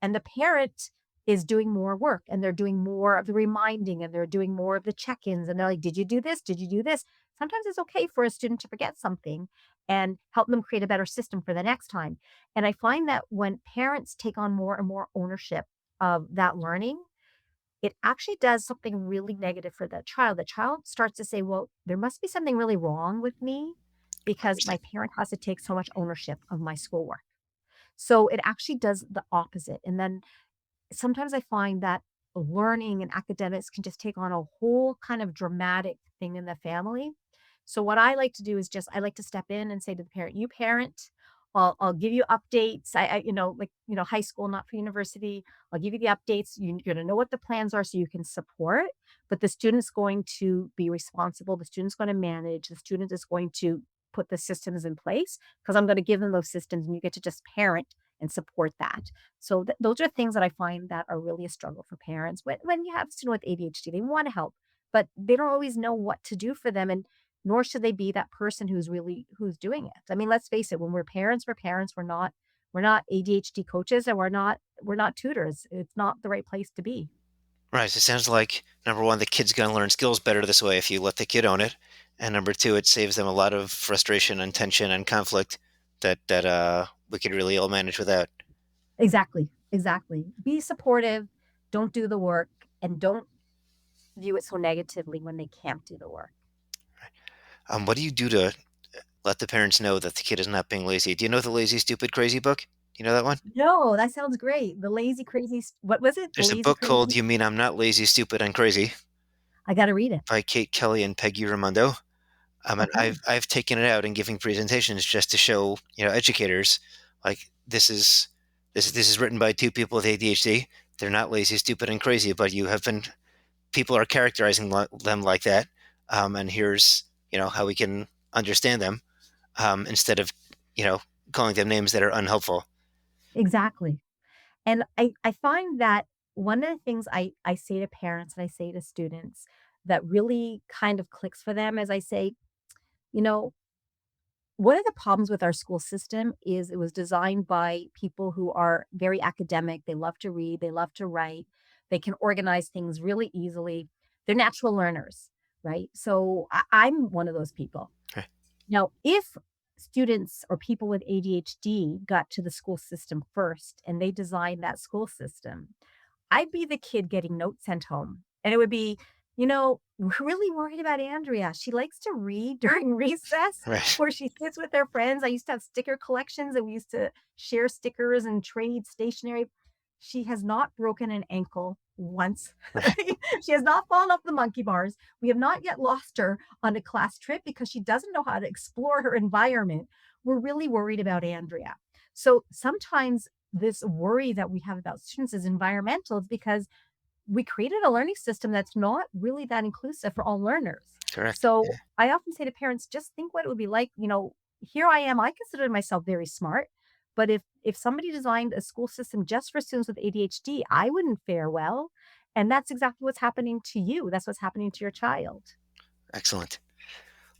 And the parent is doing more work and they're doing more of the reminding and they're doing more of the check-ins and they're like, did you do this? Did you do this? Sometimes it's okay for a student to forget something and help them create a better system for the next time. And I find that when parents take on more and more ownership of that learning, it actually does something really negative for the child. The child starts to say, well, there must be something really wrong with me because Interesting. my parent has to take so much ownership of my schoolwork. So it actually does the opposite. And then sometimes I find that learning and academics can just take on a whole kind of dramatic thing in the family. So what I like to do is just I like to step in and say to the parent, "You parent, I'll give you updates. High school, not for university. I'll give you the updates. You're gonna know what the plans are so you can support, but the student's going to be responsible. The student's going to manage. The student is going to put the systems in place because I'm going to give them those systems and you get to just parent and support that. So those are things that I find that are really a struggle for parents. When you have a student with ADHD, they want to help, but they don't always know what to do for them, and nor should they be that person who's doing it. I mean, let's face it, when we're parents, we're parents. We're not ADHD coaches, and we're not tutors. It's not the right place to be. Right. So it sounds like number one, the kid's going to learn skills better this way if you let the kid own it, and number two, it saves them a lot of frustration and tension and conflict that we could really all manage without. Exactly, exactly. Be supportive. Don't do the work, and don't view it so negatively when they can't do the work. What do you do to let the parents know that the kid is not being lazy? Do you know the Lazy, Stupid, Crazy book? Do you know that one? No, that sounds great. The lazy crazy what was it? The There's a lazy book called crazy? "You Mean I'm Not Lazy, Stupid, and Crazy" I gotta read it. by Kate Kelly and Peggy Raimondo. And Okay. I've taken it out and giving presentations just to show educators like this is written by two people with ADHD. They're not lazy, stupid, and crazy, but you have been people are characterizing them like that. And here's how we can understand them instead of you know calling them names that are unhelpful. Exactly. And I find that one of the things I say to parents and I say to students that really kind of clicks for them is I say, you know, one of the problems with our school system is it was designed by people who are very academic. They love to read, they love to write, they can organize things really easily. They're natural learners, right? So I'm one of those people. Okay. Now, if students or people with ADHD got to the school system first and they designed that school system, I'd be the kid getting notes sent home. And it would be, "We're really worried about Andrea. She likes to read during recess, Right. or she sits with her friends." I used to have sticker collections and we used to share stickers and trade stationery. She has not broken an ankle once. Right. She has not fallen off the monkey bars. We have not yet lost her on a class trip because she doesn't know how to explore her environment. We're really worried about Andrea. So sometimes this worry that we have about students is environmental. It's because we created a learning system that's not really that inclusive for all learners. Correct. So Yeah. I often say to parents, just think what it would be like. Here I am. I consider myself very smart, but if somebody designed a school system just for students with ADHD, I wouldn't fare well. And that's exactly what's happening to you. That's what's happening to your child. Excellent.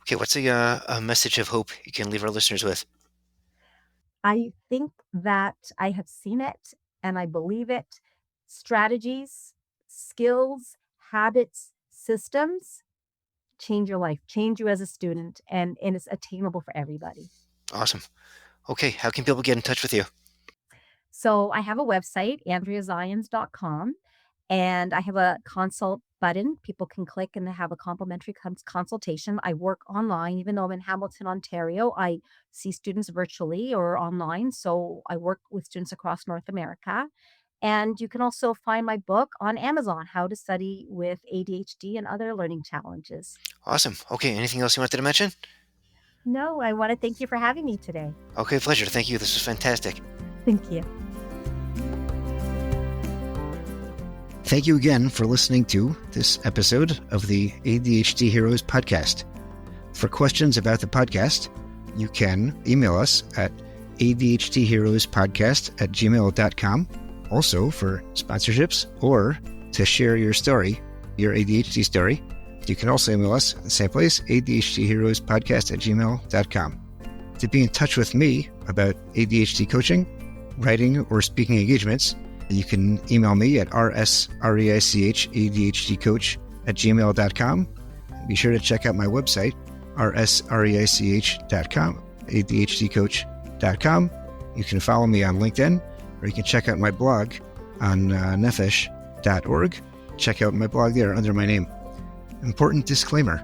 Okay, what's a message of hope you can leave our listeners with? I think that I have seen it and I believe it. Strategies, skills, habits, systems change your life, change you as a student, and it's attainable for everybody. Awesome. Okay, how can people get in touch with you? So I have a website, andreazians.com, and I have a consult button. People can click and they have a complimentary consultation. I work online, even though I'm in Hamilton, Ontario. I see students virtually or online. So I work with students across North America. And you can also find my book on Amazon, How to Study with ADHD and Other Learning Challenges. Awesome. Okay, anything else you wanted to mention? No, I want to thank you for having me today. Okay, pleasure. Thank you. This was fantastic. Thank you. Thank you again for listening to this episode of the ADHD Heroes podcast. For questions about the podcast, you can email us at adhdheroespodcast@gmail.com. Also, for sponsorships or to share your story, your ADHD story, you can also email us at the same place, adhdheroespodcast@gmail.com. To be in touch with me about ADHD coaching, writing, or speaking engagements, you can email me at rsreichadhdcoach@gmail.com. Be sure to check out my website, rsreich.com, adhdcoach.com. You can follow me on LinkedIn, or you can check out my blog on nefesh.org. Check out my blog there under my name. Important disclaimer: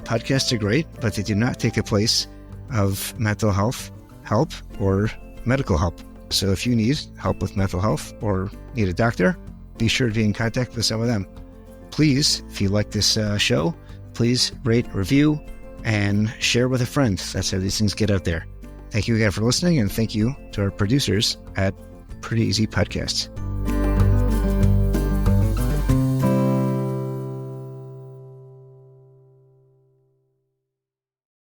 podcasts are great, but they do not take the place of mental health help or medical help. So if you need help with mental health or need a doctor, be sure to be in contact with some of them. Please, if you like this show, please rate, review, and share with a friend. That's how these things get out there. Thank you again for listening, and thank you to our producers at Pretty Easy Podcasts.